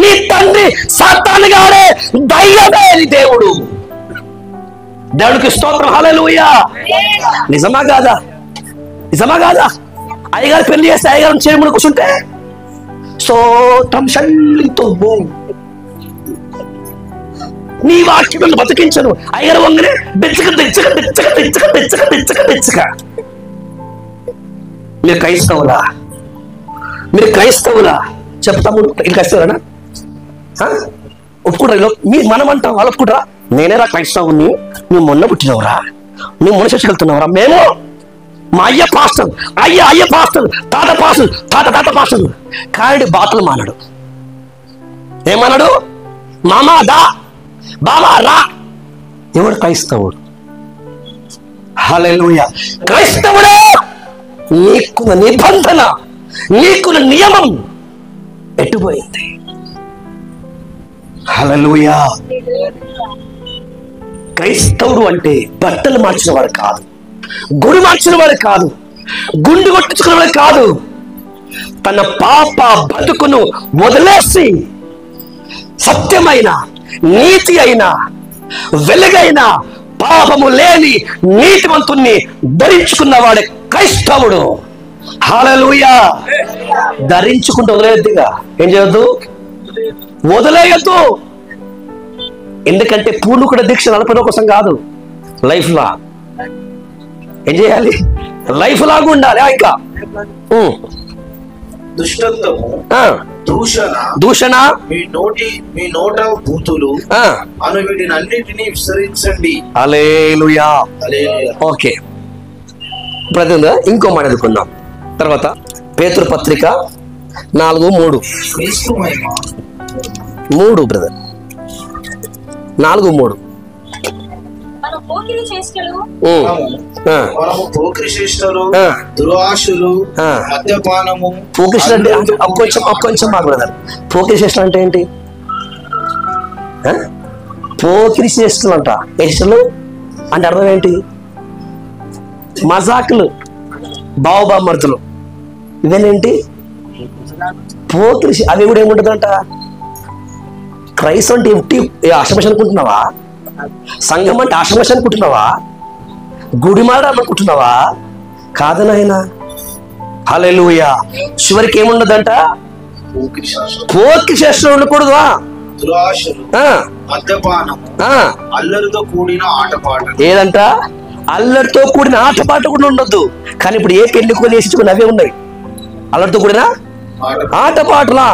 నీ తండ్రి సాతాను గాడే, దయ్యమే నీ దేవుడు. దేవుడికి స్తోత్రం, హల్లెలూయా. నిజమా కాదా? నిజమా కాదా? అయ్యగారు పెళ్లి చేస్తే అయ్యగారు చేరుముడు కూర్చుంటే స్తోత్రం శల్లితో నీ వాక్యం బతికించను. అయ్యగారు వంగనే బెచ్చక బెచ్చక బెచ్చక బెచ్చక బెచ్చక బెచ్చక బెచ్చక. మీరు క్రైస్తవులా? మీరు క్రైస్తవులా? చెప్తాము. ఇది క్రైస్తవులనా? ఒప్పుకుంటారా? మనం అంటాం, వాళ్ళు ఒప్పుకుంటారా? నేనేరా క్రైస్తవుని, నువ్వు మొన్న పుట్టినవరా, నువ్వు మొన్న చర్చకి వెళ్తున్నావురా. మేము మా అయ్య పాస్టర్, అయ్య పాస్టర్, తాత పాస్టర్, తాత పాస్టర్. కాయడి బాతులు మానడు. ఏమన్నాడు? మామా దా, బాబా రా. ఎవడు క్రైస్తవుడు? హల్లెలూయా. క్రైస్తవుడే నీకున్న నిబంధన, నీకున్న నియమం ఎట్టుపోయింది. హల్లెలూయా. క్రైస్తవుడు అంటే బట్టలు మార్చిన వాడు కాదు, గుడి మార్చిన వాడు కాదు, గుండు కొట్టించుకున్న వాడు కాదు. తన పాప బతుకును వదిలేసి సత్యమైన, నీతి అయిన, వెలుగైన, పాపము లేని నీతివంతుణ్ణి ధరించుకున్నవాడే క్రైస్తవుడు. హల్లెలూయా. ధరించుకుంటూ వదిలేయద్దుగా. ఏం చేయొద్దు? వదిలేయద్దు. ఎందుకంటే పూర్ణుకుడ దీక్ష 40 రోజుల కోసం కాదు, లైఫ్ లా. ఏం చేయాలి? లైఫ్ లాగా ఉండాలి. ఇంకా దుష్టత్వము, దూషణ, మీ నోట బూతులు అను వీటినన్నిటినీ విసరించండి. హల్లెలూయా. ఓకే, ప్రతి ఇంకో మాట ఎదుర్కొందాం. తర్వాత పేతురు పత్రిక 4:3 బ్రదర్, 4:3. పోకిరి చేష్టలు, దురాశలు, మద్యపానము. పోకిరి అంటే కొంచెం మాకు బ్రదర్, పోకిరి చేష్టలు అంటే ఏంటి? పోకిరి చేష్టలు అంట. చేష్టలు అంటే అర్థం ఏంటి? మజాకులు, బావబామర్తులు, ఇవేనేంటి పోకిరి. అవి కూడా ఏముంటుందంట? క్రైస్తవం అంటే ఏమిటి? ఆషమష అనుకుంటున్నావా? సంఘం అంటే ఆషమష అనుకుంటున్నావా? గుడిమాడ అనుకుంటున్నావా? కాదు నాయనా. హల్లెలూయా. చివరికి ఏముండదంట? పోకిరి చేష్టలు ఉండకూడదు. అల్లరితో కూడిన ఆటపాట. ఏదంట? అల్లరితో కూడిన ఆటపాట కూడా ఉండొద్దు. కానీ ఇప్పుడు ఏ పెళ్లి కొని వేసించుకుని అవే ఉన్నాయి. అల్లరితో కూడిన ఆటపాటలా?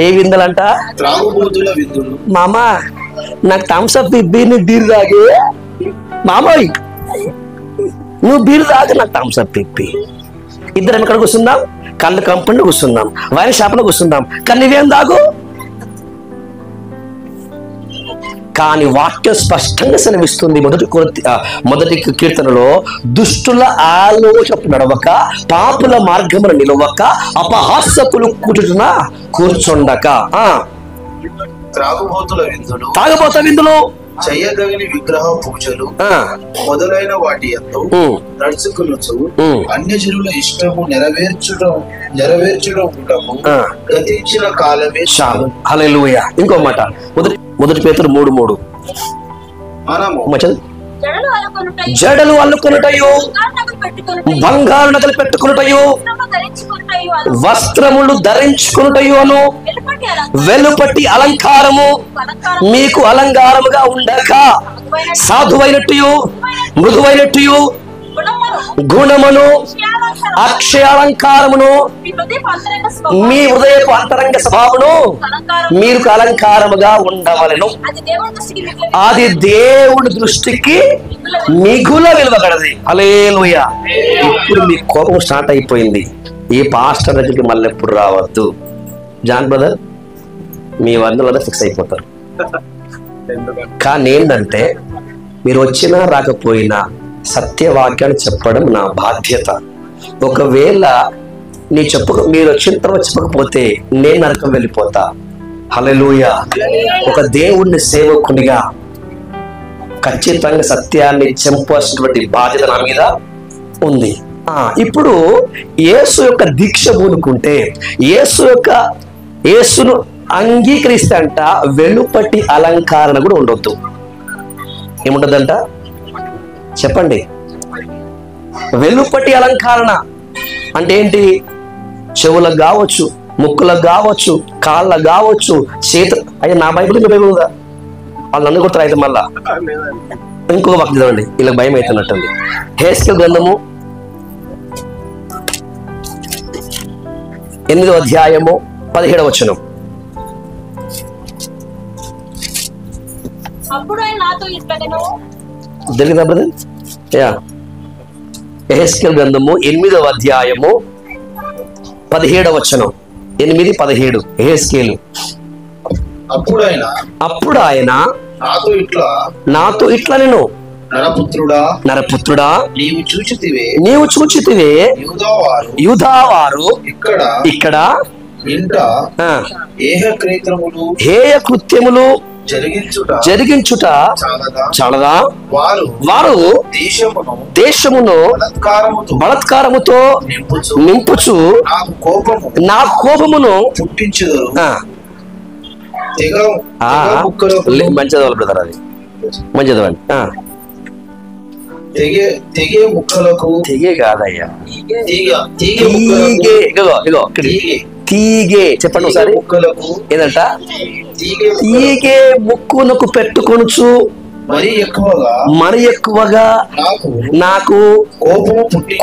ఏ విందులంట? మామా నాకు థమ్స్అప్ ఇబ్బి, నువ్వు బీరు తాగి. మామయ్య నువ్వు బీరు తాగి, నాకు థమ్స్అప్ ఇప్పి. ఇద్దరం ఎక్కడ కూర్చుందాం? కళ్ళు కంపెనీలో కూర్చుందాం, వైన్ షాప్లో కూర్చుందాం. కానీ నువ్వేం తాగు? కానీ వాక్యం స్పష్టంగా సెలవిస్తుంది. మొదటి కీర్తనలో, దుష్టుల ఆలోచన నడవక, పాపుల మార్గమున నిలవక, అపహాస్యకులు కూర్చుండక, తాగబోత విందులు, చేయదగిన విగ్రహ పూజలు మొదలైన వాటి యందు నడుచుకునొచ్చు అన్యజనుల ఇష్టము నెరవేర్చడం గతించిన కాలమే చాలు. హల్లెలూయా. ఇంకో మాట, మొదటి పేతురు 3:3. జడలు అల్లుకొనుటయు, బంగారు నగలు పెట్టుకొనుటయు, వస్త్రములు ధరించుకొనుటయు అను వెలుపటి అలంకారము మీకు అలంకారముగా ఉండక, సాధువైనట్టు, మృదువైనట్టు, గుణమును, అక్షయాలంకారమును, మీ హృదయపు అంతరంగ స్వభావమును మీరు అలంకారముగా ఉండవలెను. అది దేవుడి దృష్టికి మిగుల విలువగలది. హల్లెలూయా. ఇప్పుడు మీ కోపం స్టార్ట్ అయిపోయింది. ఈ పాస్టర్ దగ్గరికి మళ్ళీ ఎప్పుడు రావద్దు. జాన్ బ్రదర్, మీ వందలలో ఫిక్స్ అయిపోతారు. కానీ ఏంటంటే మీరు వచ్చినా రాకపోయినా సత్యవాక్యాన్ని చెప్పడం నా బాధ్యత. ఒకవేళ మీరు వచ్చిన తర్వాత చెప్పకపోతే నేను నరకం వెళ్ళిపోతా. హల్లెలూయా. ఒక దేవుణ్ణి సేవకునిగా ఖచ్చితంగా సత్యాన్ని చెప్పాల్సినటువంటి బాధ్యత నా మీద ఉంది. ఇప్పుడు యేసు యొక్క దీక్ష పూనుకుంటే, యేసును అంగీకరిస్తే అంట వెలుపటి అలంకరణ కూడా ఉండొద్దు. ఏముంటదంట చెప్పండి? వెలుపటి అలంకరణ అంటే ఏంటి? చెవులకు కావచ్చు, ముక్కులకు కావచ్చు, కాళ్ళకు కావచ్చు, అయ్యా నా బైబిల్ మీ బైబిల్ ఉందా? వాళ్ళు నన్ను కొడతారు అయితే మళ్ళా. ఇంకొక వాక్యం చదవండి, ఇలా భయం అవుతున్నట్టుంది. హెస్కేలు గ్రంథము 8వ అధ్యాయము 17వ వచనం. అప్పుడు ఆయన నాతో ఇట్లనెను. జరిగిందా బ్రదర్? హెస్కేలు గ్రంథము 8వ అధ్యాయము 17వ వచనం. 8:17 హెస్కేలు. అప్పుడు ఆయన నాతో ఇట్లా నేను, నరపుత్రుడా నీవు చూచితివే యూదావారు ఇక్కడ హేయ కృత్యములు జరిగించుట చాలదా? వారు దేశమును బలత్కారముతో నింపుచు నా కోపమును పుట్టించుదురు. మంచిది బ్రదర్, అది మంచిదవండి. తెగే కాదయ్యా, తీగే చెప్పండి ఒకసారి. ఏదంట? తీగే ముక్కునకు పెట్టుకొనుచు మరి ఎక్కువగా నాకు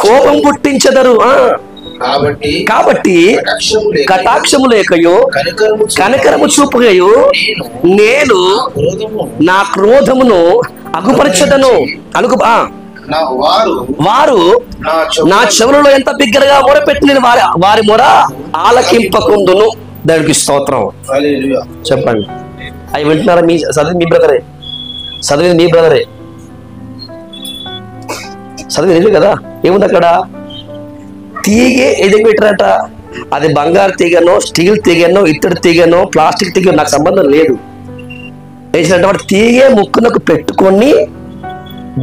కోపం పుట్టించెదరు. కాబట్టి కటాక్షము లేకయో కనికరము చూపయో నేను నా క్రోధమును అగుపరచదను. వారు నా చెవులలో ఎంత బిగ్గరగా మొరపెట్టిన వారి మొర ఆలకింపకుందును. దానికి స్తోత్రం. చెప్పండి. అవి వింటున్నారా? చదివి మీ బ్రదరే, చదివింది మీ బ్రదరే, చదివి కదా. ఏముంది అక్కడ? తీగే ఏదేం పెట్టారట? అది బంగారు తీగనో, స్టీల్ తీగనో, ఇత్తడి తీగనో, ప్లాస్టిక్ తీగనో నాకు సంబంధం లేదు. వేసినట్టు వాడు తీగే ముక్కునకు పెట్టుకొని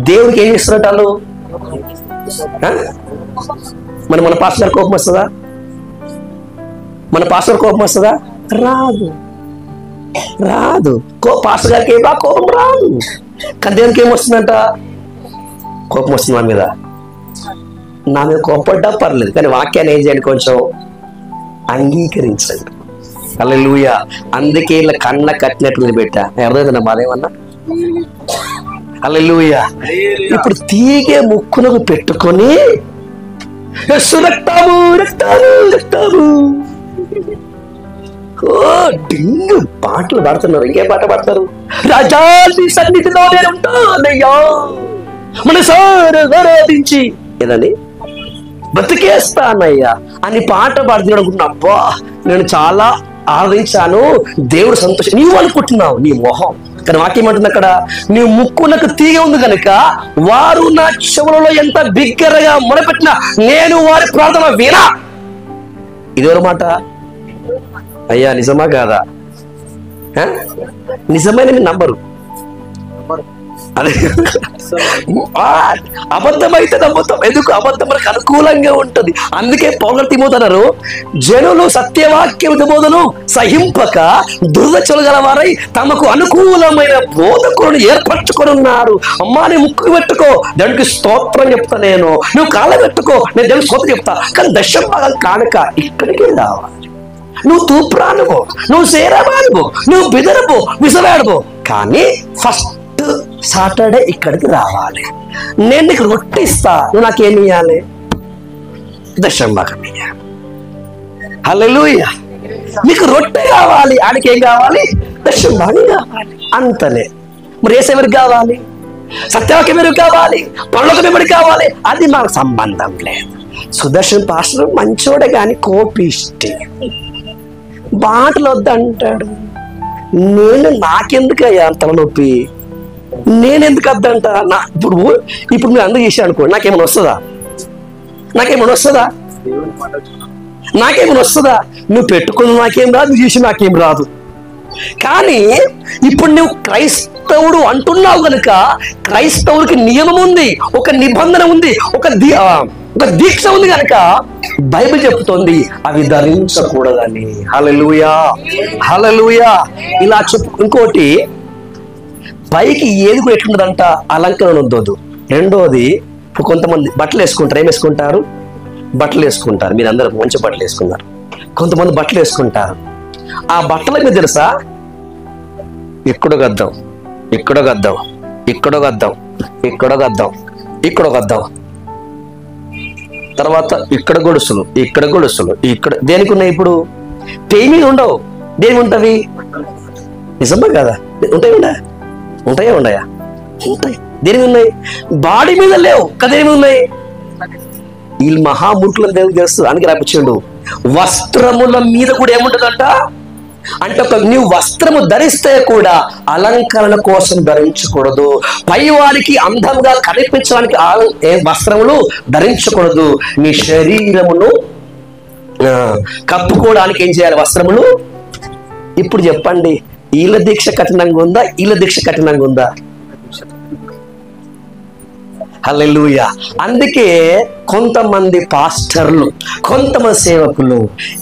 దేవుడికి ఏం చేస్తున్నట్టు వాళ్ళు. మన పాస్టర్ కోపం వస్తుందా? మన పాస్టర్ కోపం వస్తుందా? రాదు. పాస్టర్ గారికి ఏం కోపం రాదు. కానీ దేవునికి ఏమొస్తుందంట? కోపం వస్తుంది నా మీద కోపడ్డా పర్లేదు, కానీ వాక్యాన్ని ఏం చేయండి? కొంచెం అంగీకరించండి. హల్లెలూయా. అందుకే ఇలా కన్న కట్టినట్లు పెట్టా. అర్థమైందా మాదేమన్నా? హల్లెలూయా. ఇప్పుడు తీగే ముక్కునకు పెట్టుకొని డింగు పాటలు పాడుతున్నారు. ఇంకేం పాట పాడతారు? రాజా సన్నిధిలో నేను ఉంటానయ్యా మనసారా ఆరాధించి ఏదండి బతికేస్తానయ్యా అని పాట పాడుతున్నాడు అనుకుంటున్నా. అబ్బా నేను చాలా ఆరాధించాను, దేవుడు సంతోషం. నీవు అనుకుంటున్నావు నీ మొహం, కానీ వాక్యం ఏమంటుంది అక్కడ? నీ ముక్కునకు తీగ ఉంది కనుక వారు నా చెవులలో ఎంత బిగ్గరగా మొరపెట్టినా నేను వారి ప్రార్థన వినా. ఇదేవరి మాట అయ్యా? నిజమా కాదా? నిజమైన నంబరు అదే. అబద్ధమైతే నమ్ముతాం. ఎందుకు? అబద్ధం మనకు అనుకూలంగా ఉంటుంది. అందుకే పౌలు తిమోతిన్నారు, జనులు సత్యవాక్య బోధను సహింపక దుర్దశలు గల వారై తమకు అనుకూలమైన బోధకులను ఏర్పరచుకొని ఉన్నారు. అమ్మా నీ ముక్కు పెట్టుకో, దానికి స్తోత్రం చెప్తా. నేను నువ్వు కాళ్ళ పెట్టుకో, నేను దేవునికి స్తోత్రం చెప్తా. కానీ దశంభాగం కానుక ఇక్కడికి రావాలి. నువ్వు తూప్రానుకో, నువ్వు సేరబానుకో, నువ్వు బిదరబో, విసలాడుకో, కానీ ఫస్ట్ సాటర్డే ఇక్కడికి రావాలి. నేను నీకు రొట్టె ఇస్తా, నువ్వు నాకేమి ఇవ్వాలి? దశంభాగం ఇవ్వాలి. హల్లెలూయా. నీకు రొట్టె కావాలి, ఆడికి ఏం కావాలి? దశంభాగం కావాలి. అంతనే. మరి ఏసు ఎవరికి కావాలి? సత్యవాక్యం ఎవరికి కావాలి? పరలోకం ఎవరికి కావాలి? అది మాకు సంబంధం లేదు. సుదర్శన్ పాస్టర్ మంచోడే కానీ కోపిష్టి, బాటలు వద్దంటాడు. నాకెందుకయ్యా తలనొప్పి? నేనెందుకు వద్దంట? ఇప్పుడు మీరు అందరూ చేశాను అనుకో, నాకేమైనా వస్తుందా? నాకేమైనా వస్తుందా? నువ్వు పెట్టుకున్న నాకేం రాదు, నువ్వు చేసి నాకేం రాదు. కానీ ఇప్పుడు నువ్వు క్రైస్తవుడు అంటున్నావు కనుక క్రైస్తవుడికి నియమం ఉంది, ఒక నిబంధన ఉంది, ఒక దీక్ష ఉంది కనుక బైబిల్ చెప్తోంది అవి ధరించకూడదని. హల్లెలూయా, హల్లెలూయా. ఇలా చెప్పు. ఇంకోటి, పైకి ఏది కూడా ఎట్లుండదంట, అలంకరణ వద్దొద్దు. రెండోది, ఇప్పుడు కొంతమంది బట్టలు వేసుకుంటారు. ఏం వేసుకుంటారు? బట్టలు వేసుకుంటారు. మీరు అందరూ మంచి బట్టలు వేసుకున్నారు. కొంతమంది బట్టలు వేసుకుంటారు. ఆ బట్టల మీద తెలుసా, ఇక్కడో గద్దం, ఇక్కడో గద్దం, ఇక్కడో గద్దం, ఇక్కడో గద్దం, ఇక్కడో గద్దం, తర్వాత ఇక్కడ గొలుసులు, ఇక్కడ గొలుసులు, ఇక్కడ. దేనికి ఉన్నాయి? ఇప్పుడు పేయి మీద ఉండవు. దేని ఉంటవి? నిజమా కదా? ఉంటాయా? ఉంటాయి. దేని ఉన్నాయి? బాడీ మీద లేవు కదా. ఏమి ఉన్నాయి? వీళ్ళు మహామూర్ఖులను దేవుడు తెలుస్తుంది, అందుకే రాపించాడు. వస్త్రముల మీద కూడా ఏముంటుందంట అంటే, నీవు వస్త్రము ధరిస్తే కూడా అలంకరణ కోసం ధరించకూడదు. పై వారికి అందంగా కనిపించడానికి వస్త్రములు ధరించకూడదు. నీ శరీరమును కప్పుకోవడానికి ఏం చేయాలి? వస్త్రములు. ఇప్పుడు చెప్పండి, వీళ్ళ దీక్ష కఠినంగా ఉందా, వీళ్ళ దీక్ష కఠినంగా ఉందా? హల్లెలూయా. అందుకే కొంతమంది పాస్టర్లు, కొంతమంది సేవకులు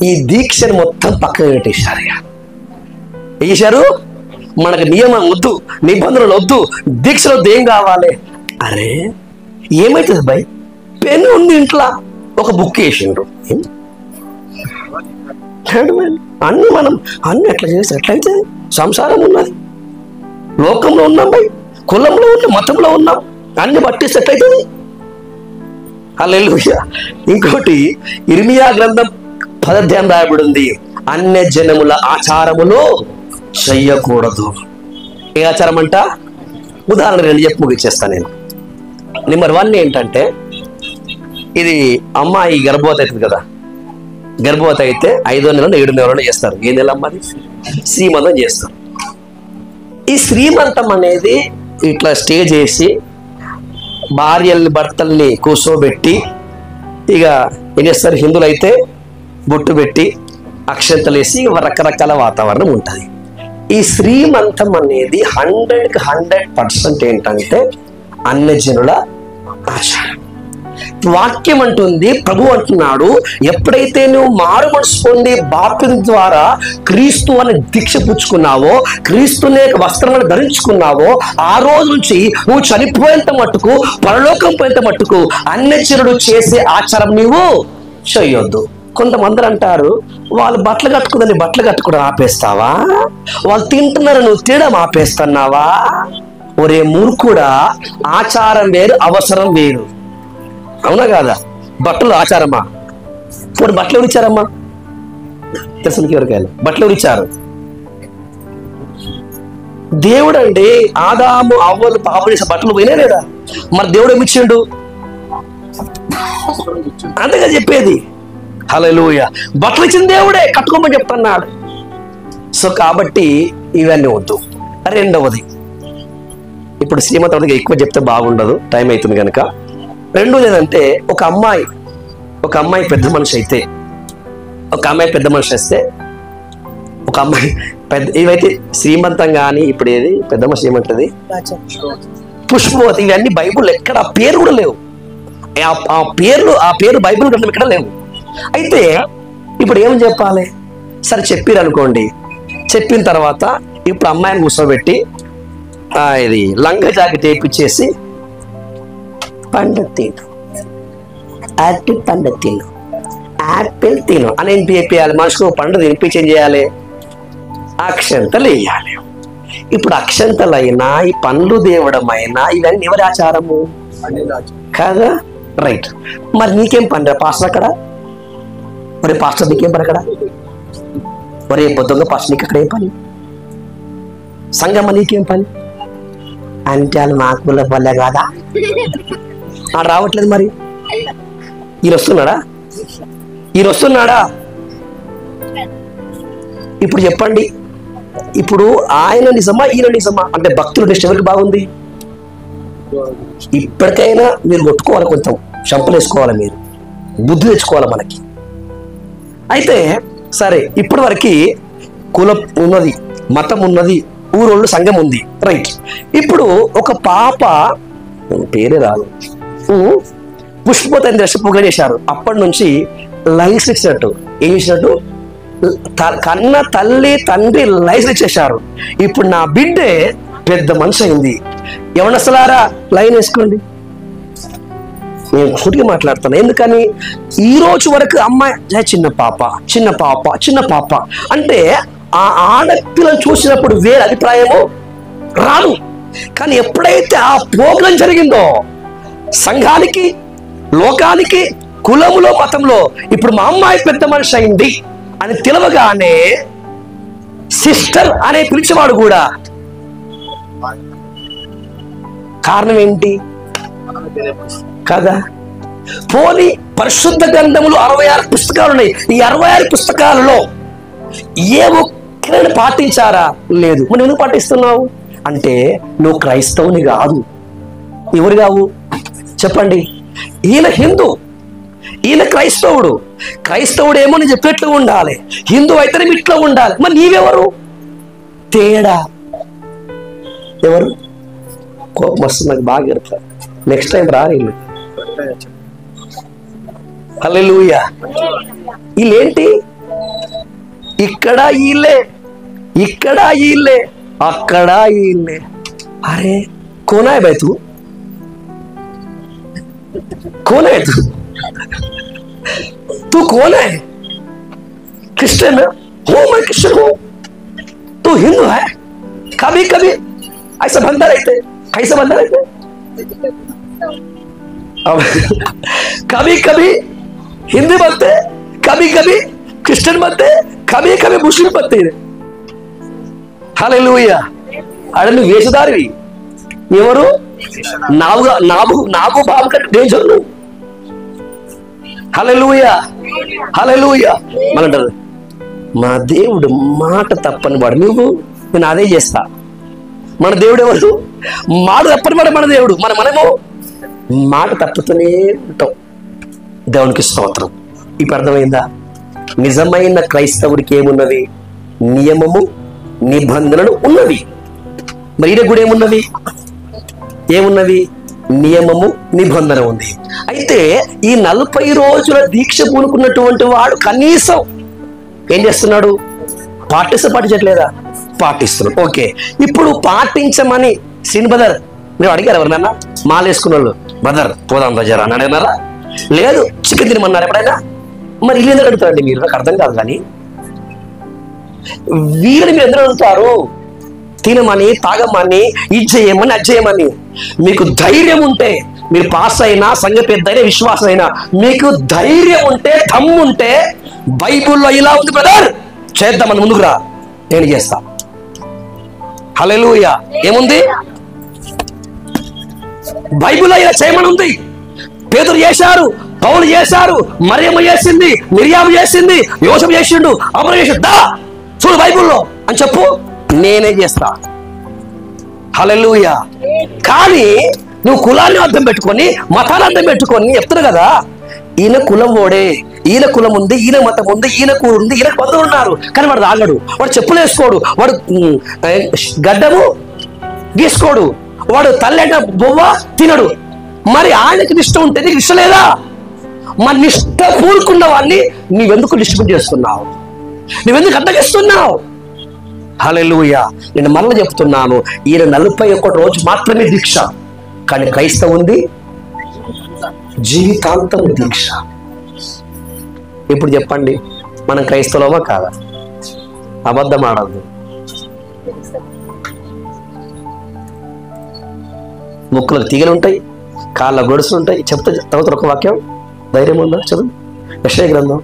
ఈ దీక్షను మొత్తం పక్కన పెట్టేశారు. వేశారు. మనకు నియమం వద్దు, నిబంధనలు వద్దు, దీక్షలు వద్దు. ఏం కావాలి? అరే ఏమైతుంది భయ్? పెన్ను ఉంది ఇంట్లో, ఒక బుక్ వేసిండ్రు. అన్ని ఎట్లా చేసి ఎట్లయితే సంసారం ఉన్నది, లోకంలో ఉన్నాం భయ్, కులంలో ఉన్నాం, మతంలో ఉన్నాం, అన్ని పట్టిస్తే ఎట్లయితుంది? హల్లెలూయా. ఇంకోటి, ఇర్మియా గ్రంథం 10వ అధ్యాయం రాయబడింది, అన్య జనముల ఆచారములు చెయ్యకూడదు. ఏ ఆచారం అంట? ఉదాహరణ 2 చెప్పి ముగిచ్చేస్తాను నేను. నెంబర్ 1 ఏంటంటే, ఇది అమ్మాయి గర్భవతి అవుతుంది కదా. గర్భవతి అయితే 5వ నెలలో 7వ నెలలో చేస్తారు. ఏ నెల అమ్మాది? శ్రీమంతం చేస్తారు. ఈ శ్రీమంతం అనేది ఇట్లా స్టేజ్ వేసి భార్యల్ని భర్తల్ని కూర్చోబెట్టి, ఇక ఏం చేస్తారు? హిందువులు అయితే బొట్టు పెట్టి అక్షంతలు వేసి రకరకాల వాతావరణం ఉంటుంది. ఈ శ్రీమంతం అనేది 100కి 100% ఏంటంటే అన్యజనుల ఆచారం. వాక్యం అంటుంది, ప్రభు అంటున్నాడు, ఎప్పుడైతే నువ్వు మారు మనసు పొంది బాప్తిసం ద్వారా క్రీస్తు అనే దీక్ష పుచ్చుకున్నావో, క్రీస్తునే వస్త్రాలను ధరించుకున్నావో, ఆ రోజు నుంచి నువ్వు చనిపోయేంత మట్టుకు, పరలోకం పోయేంత మట్టుకు అన్యజనుడు చేసే ఆచారం నీవు చేయొద్దు. కొంతమంది అంటారు, వాళ్ళు బట్టలు కట్టుకుందని బట్టలు కట్టుకోవడం ఆపేస్తావా? వాళ్ళు తింటున్నారు, నువ్వు తినడం ఆపేస్తున్నావా? ఒరే మూర్ఖుడా, ఆచారం వేరు, అవసరం వేరు. అవునా కాదా? బట్టలు ఆచారమా? ఇప్పుడు బట్టలు ఎవరు ఇచ్చారమ్మా? తెలుసు ఎవరికైనా? బట్టలు ఎవరు ఇచ్చారు? దేవుడు అండి. ఆదాము అవ్వలు పాపం చేసే బట్టలు పోయినా లేదా? మరి దేవుడు ఏమి ఇచ్చిండు? అంతేగా చెప్పేది. హల్లెలూయా. బట్టలు ఇచ్చిన దేవుడే, కట్టుకోమని చెప్తున్నాడు. సో కాబట్టి ఇవన్నీ వద్దు. రెండవది, ఇప్పుడు శ్రీమంతం ఎక్కువ చెప్తే బాగుండదు, టైం అవుతుంది కనుక. రెండోది ఏంటంటే, ఒక అమ్మాయి పెద్ద మనిషి అయితే, ఒక అమ్మాయి పెద్ద, ఇవైతే శ్రీమంతం కానీ, ఇప్పుడు ఏది పెద్ద మనిషి ఏమంటది? పుష్పవతి. ఇవన్నీ బైబుల్ ఎక్కడ ఆ పేరు కూడా లేవు. ఆ పేరు బైబిల్ గ్రంథం ఎక్కడ లేవు. అయితే ఇప్పుడు ఏం చెప్పాలి? సరే చెప్పారు అనుకోండి. చెప్పిన తర్వాత ఇప్పుడు అమ్మాయిని కూర్చోబెట్టి ఇది లంగా జాకెట్ వేయించేసి, పండు తిను, యాపిల్ పండు తిను, యాపిల్ తిను అని చెప్పేయాలి. మనిషికి పండు తినిపించి ఏం చేయాలి? అక్షంతలు వేయాలి. ఇప్పుడు అక్షంతలైనా, ఈ పండ్లు దేవడమైనా ఇవన్నీ ఎవరి ఆచారము కాదా? రైట్. మరి నీకేం పని రా పాస్టర్ అక్కడ? ఒరే పాస్టర్ నీకేం పని అక్కడ? ఒరే పొద్దుగా పాస్టర్ నీకు అక్కడ ఏం పని? సంగమ్మ నీకేం పని? అంటే వాళ్ళు నాకు వల్ల కాదా? ఆడు రావట్లేదు. మరి ఈయన వస్తున్నాడా? ఇప్పుడు చెప్పండి, ఇప్పుడు ఆయన నిజమా ఈయన నిజమా అంటే భక్తుల దృష్టి ఎవరికి బాగుంది? ఇప్పటికైనా మీరు కొట్టుకోవాలి, కొంచెం చంపలేసుకోవాలి, మీరు బుద్ధి తెచ్చుకోవాలి మనకి. అయితే సరే, ఇప్పటి వరకు కులం ఉన్నది, మతం ఉన్నది, ఊరోళ్ళు సంఘం ఉంది, రైట్. ఇప్పుడు ఒక పాప పేరే రాదు, పుష్పవతిని దర్శపుగా చేశారు. అప్పటి నుంచి లైన్స్ ఇచ్చినట్టు ఏం చేసినట్టు కన్న తల్లి తండ్రి లైన్స్ ఇచ్చేశారు. ఇప్పుడు నా బిడ్డే పెద్ద మనిషి అయింది. యవనస్తులారా లైన్ వేసుకోండి. నేను కుటిగా మాట్లాడుతాను, ఎందుకని ఈ రోజు వరకు అమ్మాయి చిన్న పాప చిన్న పాప చిన్న పాప అంటే ఆ ఆడపిల్లను చూసినప్పుడు వేరే అభిప్రాయము రాదు. కానీ ఎప్పుడైతే ఆ ప్రోగ్రాం జరిగిందో సంఘానికి, లోకానికి, కులములో, మతంలో ఇప్పుడు మా అమ్మాయి పెద్ద మనిషి అయింది అని తెలవగానే సిస్టర్ అనే పిలిచేవాడు కూడా కారణం ఏంటి కదా? పోనీ పరిశుద్ధ గ్రంథములు 66 పుస్తకాలు ఉన్నాయి. ఈ 66 పుస్తకాలలో ఏ ఒక్కరిని పాటించారా? లేదు. మరి ఎందుకు పాటిస్తున్నావు అంటే నువ్వు క్రైస్తవుని కాదు. ఎవరు కావు చెప్పండి? ఈయన హిందూ, ఈయన క్రైస్తవుడు. క్రైస్తవుడు ఏమో నేను చెప్పేట్లు ఉండాలి, హిందూ అయితేనే ఇట్లా ఉండాలి. మరి నీవెవరు? తేడా ఎవరు? కోపం వస్తుంది నాకు బాగా ఎడతా. నెక్స్ట్ టైం రాని. హల్లెలూయా. వీళ్ళేంటి? ఇక్కడ వీళ్ళే, ఇక్కడ వీళ్ళే, అక్కడ వీళ్ళే. అరే కోనా है भाई तू? कौन है तू? तू कौन है? क्रिश्चियन है? हो, मैं क्रिश्चियन हूं. तू हिंदू है? कभी कभी ऐसा बनता रहते, कैसे बनता रहते? अब कभी कभी हिंदी बनते, कभी कभी क्रिश्चियन बनते, कभी कभी मुस्लिम बनते. హల్లెలూయా. అరే నువ్వు వేషధారివి. ఎవరు? నాగు బాబు కంటే డేంజర్ నువ్వు. హల్లెలూయా, హల్లెలూయా. మనంటారు మా దేవుడు మాట తప్పని వాడు. నేను అదే చేస్తా. మన దేవుడు ఎవరు? మాట తప్పని వాడు మన దేవుడు. మనమేమో మాట తప్పుతూనే ఉంటాం. దేవునికి స్తోత్రం. ఇప్పుడు అర్థమైందా? నిజమైన క్రైస్తవుడికి ఏమున్నది? నియమము, నిబంధనలు ఉన్నవి. మరి ఈయన కూడా ఏమున్నవి? ఏమున్నవి? నియమము, నిబంధన ఉంది. అయితే ఈ 40 రోజుల దీక్ష పూనుకున్నటువంటి వాడు కనీసం ఏం చేస్తున్నాడు? పాటించట్లేదా? పాటిస్తున్నాడు. ఓకే, ఇప్పుడు పాటించమని శ్రీని బ్రదర్ మీరు అడిగారు ఎవరినన్నా? మాలేసుకున్న వాళ్ళు, బ్రదర్ పోదాం బజార్ అని అడిగినారా? లేదు. చికెన్ తినమన్నారు ఎప్పుడైనా? మరి వీళ్ళు ఎందుకు అడుగుతారండి? మీరు నాకు అర్థం కాదు. కానీ వీళ్ళని మీరు ఎందుకు అడుగుతారు? తినమని, తాగమని, ఇది చేయమని, అది చేయమని. మీకు ధైర్యం ఉంటే, మీరు పాస్ అయినా, సంఘ పెద్ద అయినా, విశ్వాసం అయినా, మీకు ధైర్యం ఉంటే, దమ్ము ఉంటే, బైబుల్లో ఇలా ఉంది బ్రదర్ చేద్దామని ముందుకు రా, నేను చేస్తా. హల్లెలూయా. ఏముంది? బైబుల్లో ఇలా చేయమని ఉంది. పేతురు చేశారు, పౌలు చేశారు, మరియమ్మ చేసింది, మిరియాము చేసింది, యోసేపు చేసిండు, అబ్రహాము చేసిండు. దా చూడు బైబుల్లో అని చెప్పు, నేనే చేస్తా. హల్లెలూయా. కానీ నువ్వు కులాన్ని అర్థం పెట్టుకొని, మతాన్ని అర్థం పెట్టుకొని చెప్తున్నా కదా, ఈయన కులం ఓడే, ఈయన కులం ఉంది, ఈయన మతం ఉంది, ఈయన కూర ఉంది, ఈయన బంధువులు ఉన్నారు. కానీ వాడు తాగడు, వాడు చెప్పులు వేసుకోడు, వాడు గడ్డము గీసుకోడు, వాడు తల్లెట బొవ్వ తినడు. మరి ఆయనకి నిష్ట ఉంటే నీకు నిష్ట లేదా? మరి నిష్ట కూరుకున్న వాడిని నీవెందుకు డిస్ట్రిబ్యూట్ చేస్తున్నావు? నువ్వెందుకు అడ్డగిస్తున్నావు? హల్లెలూయా. నేను మళ్ళీ చెప్తున్నాను, ఈయన 41 రోజు మాత్రమే దీక్ష. కానీ క్రైస్తవుంది జీవితాంతం దీక్ష. ఇప్పుడు చెప్పండి, మనం క్రైస్తవులమా కాదా? అబద్ధం ఆడద్దు. ముక్కులకు తీగలు ఉంటాయి, కాళ్ళ గొడుసులు ఉంటాయి. చదువుతారు ఒక వాక్యం. ధైర్యం ఉందా? చదువు. యెషయా గ్రంథం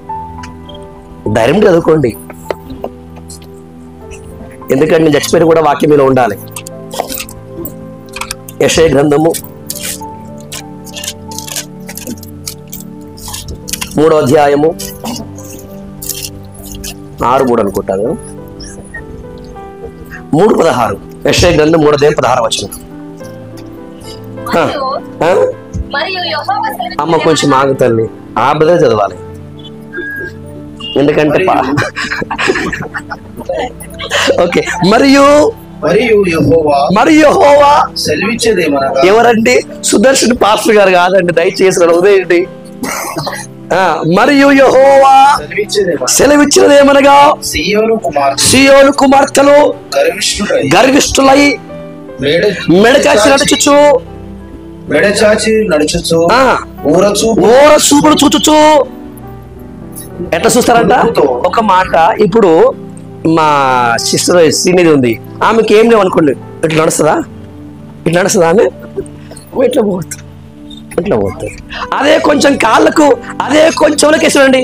ధైర్యం చదువుకోండి. ఎందుకంటే నేను చచ్చిపోయిన కూడా వాక్యం మీద ఉండాలి. యెషయా గ్రంథము 3వ అధ్యాయము 6:3 అనుకుంటాను. 3:16 యెషయా గ్రంథం 3:16 వచనం. మరియు ఆ? మరియు యెహోవా సెలవిచ్చిన అమ్మ కొంచెం ఆగు తల్లి, ఆ బదే చదవాలి, ఎందుకంటే ఓకే. మరియు యెహోవా సెలవిచ్చేదేమనగా, ఎవరండి? సుదర్శన్ పాస్టర్ గారు కాదండి, దయచేసి ఉదయండి. మరియు యెహోవా సెలవిచ్చినదేమనగా, సీయోను కుమార్తెలు గర్విష్ఠులై మెడచాచి నడుచుచు ఊర చూపులు చూచుచు. ఎట్లా చూస్తారంట? ఒక మాట, ఇప్పుడు మా సిస్టర్ సీనియర్ ఉంది, ఆమెకి ఏం లేవు అనుకోండి, ఇట్లా నడుస్తుందా? ఆమె ఇట్లా పోతుంది. అదే కొంచెం కాళ్ళకు, అదే కొంచెం వేసాడండి,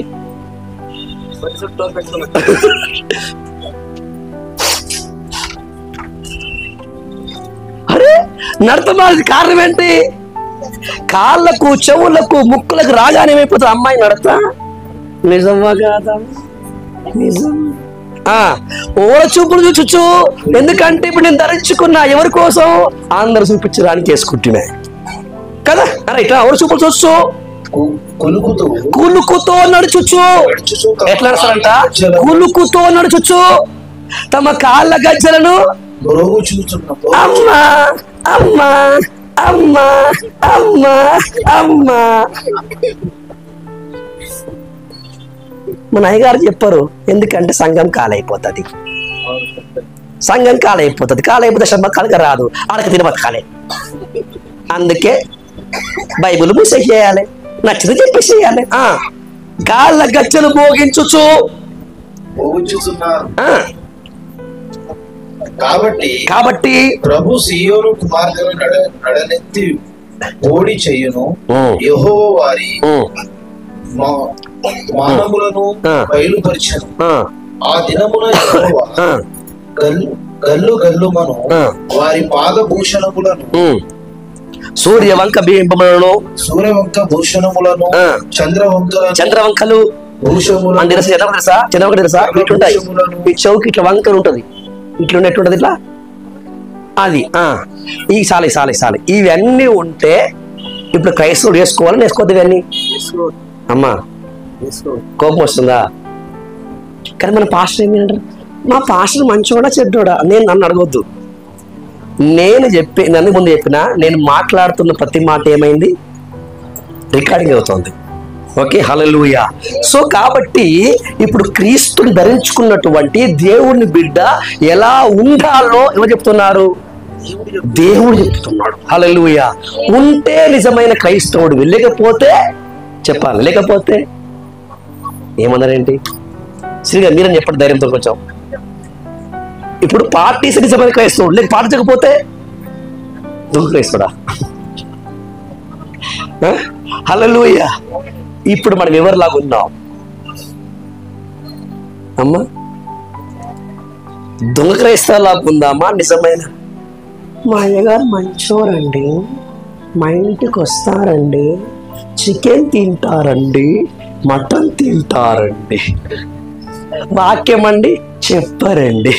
అరే నడతమాది కారణం ఏంటి? కాళ్ళకు, చెవులకు, ముక్కులకు రాగానే ఏమైపోతుంది అమ్మాయి నడత. నిజమా కాదా? నిజం. ఓడ చూపులు చూచు. ఎందుకంటే ఇప్పుడు నేను ధరించుకున్నా ఎవరి కోసం? అందరు చూపించడానికి వేసుకుంటున్నా కదా. అరే ఇట్లా ఓడ చూపులు చూచు, కులుకుతో నడుచుచు. ఎట్లా నడుస్తారంట? కులుకుతో నడుచుచు తమ కాళ్ళ గజ్జలను అమ్మా అమ్మా అమ్మా అమ్మా అమ్మా. మన అయ్యగారు చెప్పారు, ఎందుకంటే సంఘం కాలైపోతుంది, కాలైపోతే శ్రమ రాదు, అడక తిని బతకాలి. అందుకే బైబిల్ మూసేయాలి, నచ్చింది చెప్పేసేయాలి. కాళ్ళ గజ్జలు మోగించుచు. కాబట్టి ప్రభు సీయోను కుమార్తెను నడనెత్తి ఓడి చెయ్యును, యెహోవా వారి మానములను బయలుపరిచెను. ఆ దినమున యెహోవా గల్లు గల్లుమను వారి పాదభూషణములను, సూర్యవంక బింబములను, భూషణములను, చంద్రవంకలు తెలుసా? ఇట్లుంటాయి, ఈ చౌకి ఇట్లా వంకలు ఉంటది, ఇట్లా ఎట్లుంటది ఇట్లా, అది ఈ సాలి ఇవన్నీ ఉంటే ఇప్పుడు క్రైస్తవుడు వేసుకోవాలని వేసుకోవద్దు. ఇవన్నీ అమ్మా కోపం వస్తుందా? కానీ మన పాస్టర్ ఏమంటారు? మా పాస్టర్ మంచోడా చెడ్డోడా? నన్ను అడగొద్దు. నన్ను ముందు చెప్పినా, నేను మాట్లాడుతున్న ప్రతి మాట ఏమైంది? రికార్డింగ్ అవుతుంది. ఓకే, హల్లెలూయా. సో కాబట్టి ఇప్పుడు క్రీస్తుని ధరించుకున్నటువంటి దేవుని బిడ్డ ఎలా ఉండాలో ఎవరు చెప్తున్నారు? దేవుడు చెప్తున్నాడు. హల్లెలూయా. ఉంటే నిజమైన క్రైస్తవుడు, లేకపోతే చెప్పాలి, లేకపోతే ఏమన్నారేంటి? శ్రీగా మీరని చెప్పండి ధైర్యంతో కొంచెం. ఇప్పుడు పార్టీస్ నిజమైన క్రైస్తవుడు, లేక పాటించకపోతే దుఃఖ క్రైస్తవుడా? హల్లెలూయా. ఇప్పుడు మనం ఎవరిలాగా ఉన్నాం అమ్మా? దొంగ క్రైస్తవులాగా ఉందామా? నిజమైన మా అయ్యగారు మంచోరండి, మా ఇంటికి వస్తారండి, చికెన్ తింటారండి, మటన్ తింటారండి, వాక్యం అండి చెప్పారండి,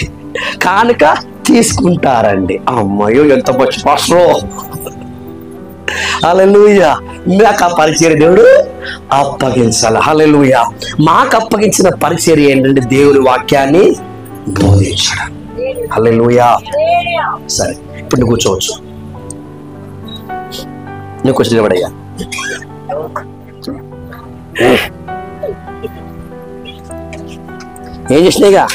కానుక తీసుకుంటారండి. అమ్మయ్యో ఎంత మంచి పాస్టరో. హల్లెలూయా. మాకు ఆ పరిచర్య దేవుడు అప్పగించాలి. హల్లెలూయా. మాకు అప్పగించిన పరిచర్య ఏంటంటే దేవుని వాక్యాన్ని బోధించడం. హల్లెలూయా. సరే, ఇప్పుడు నువ్వు కూర్చోవచ్చు. నువ్వు కూర్చో నిలబడయ్యా. ఏం చేసినాయిగా?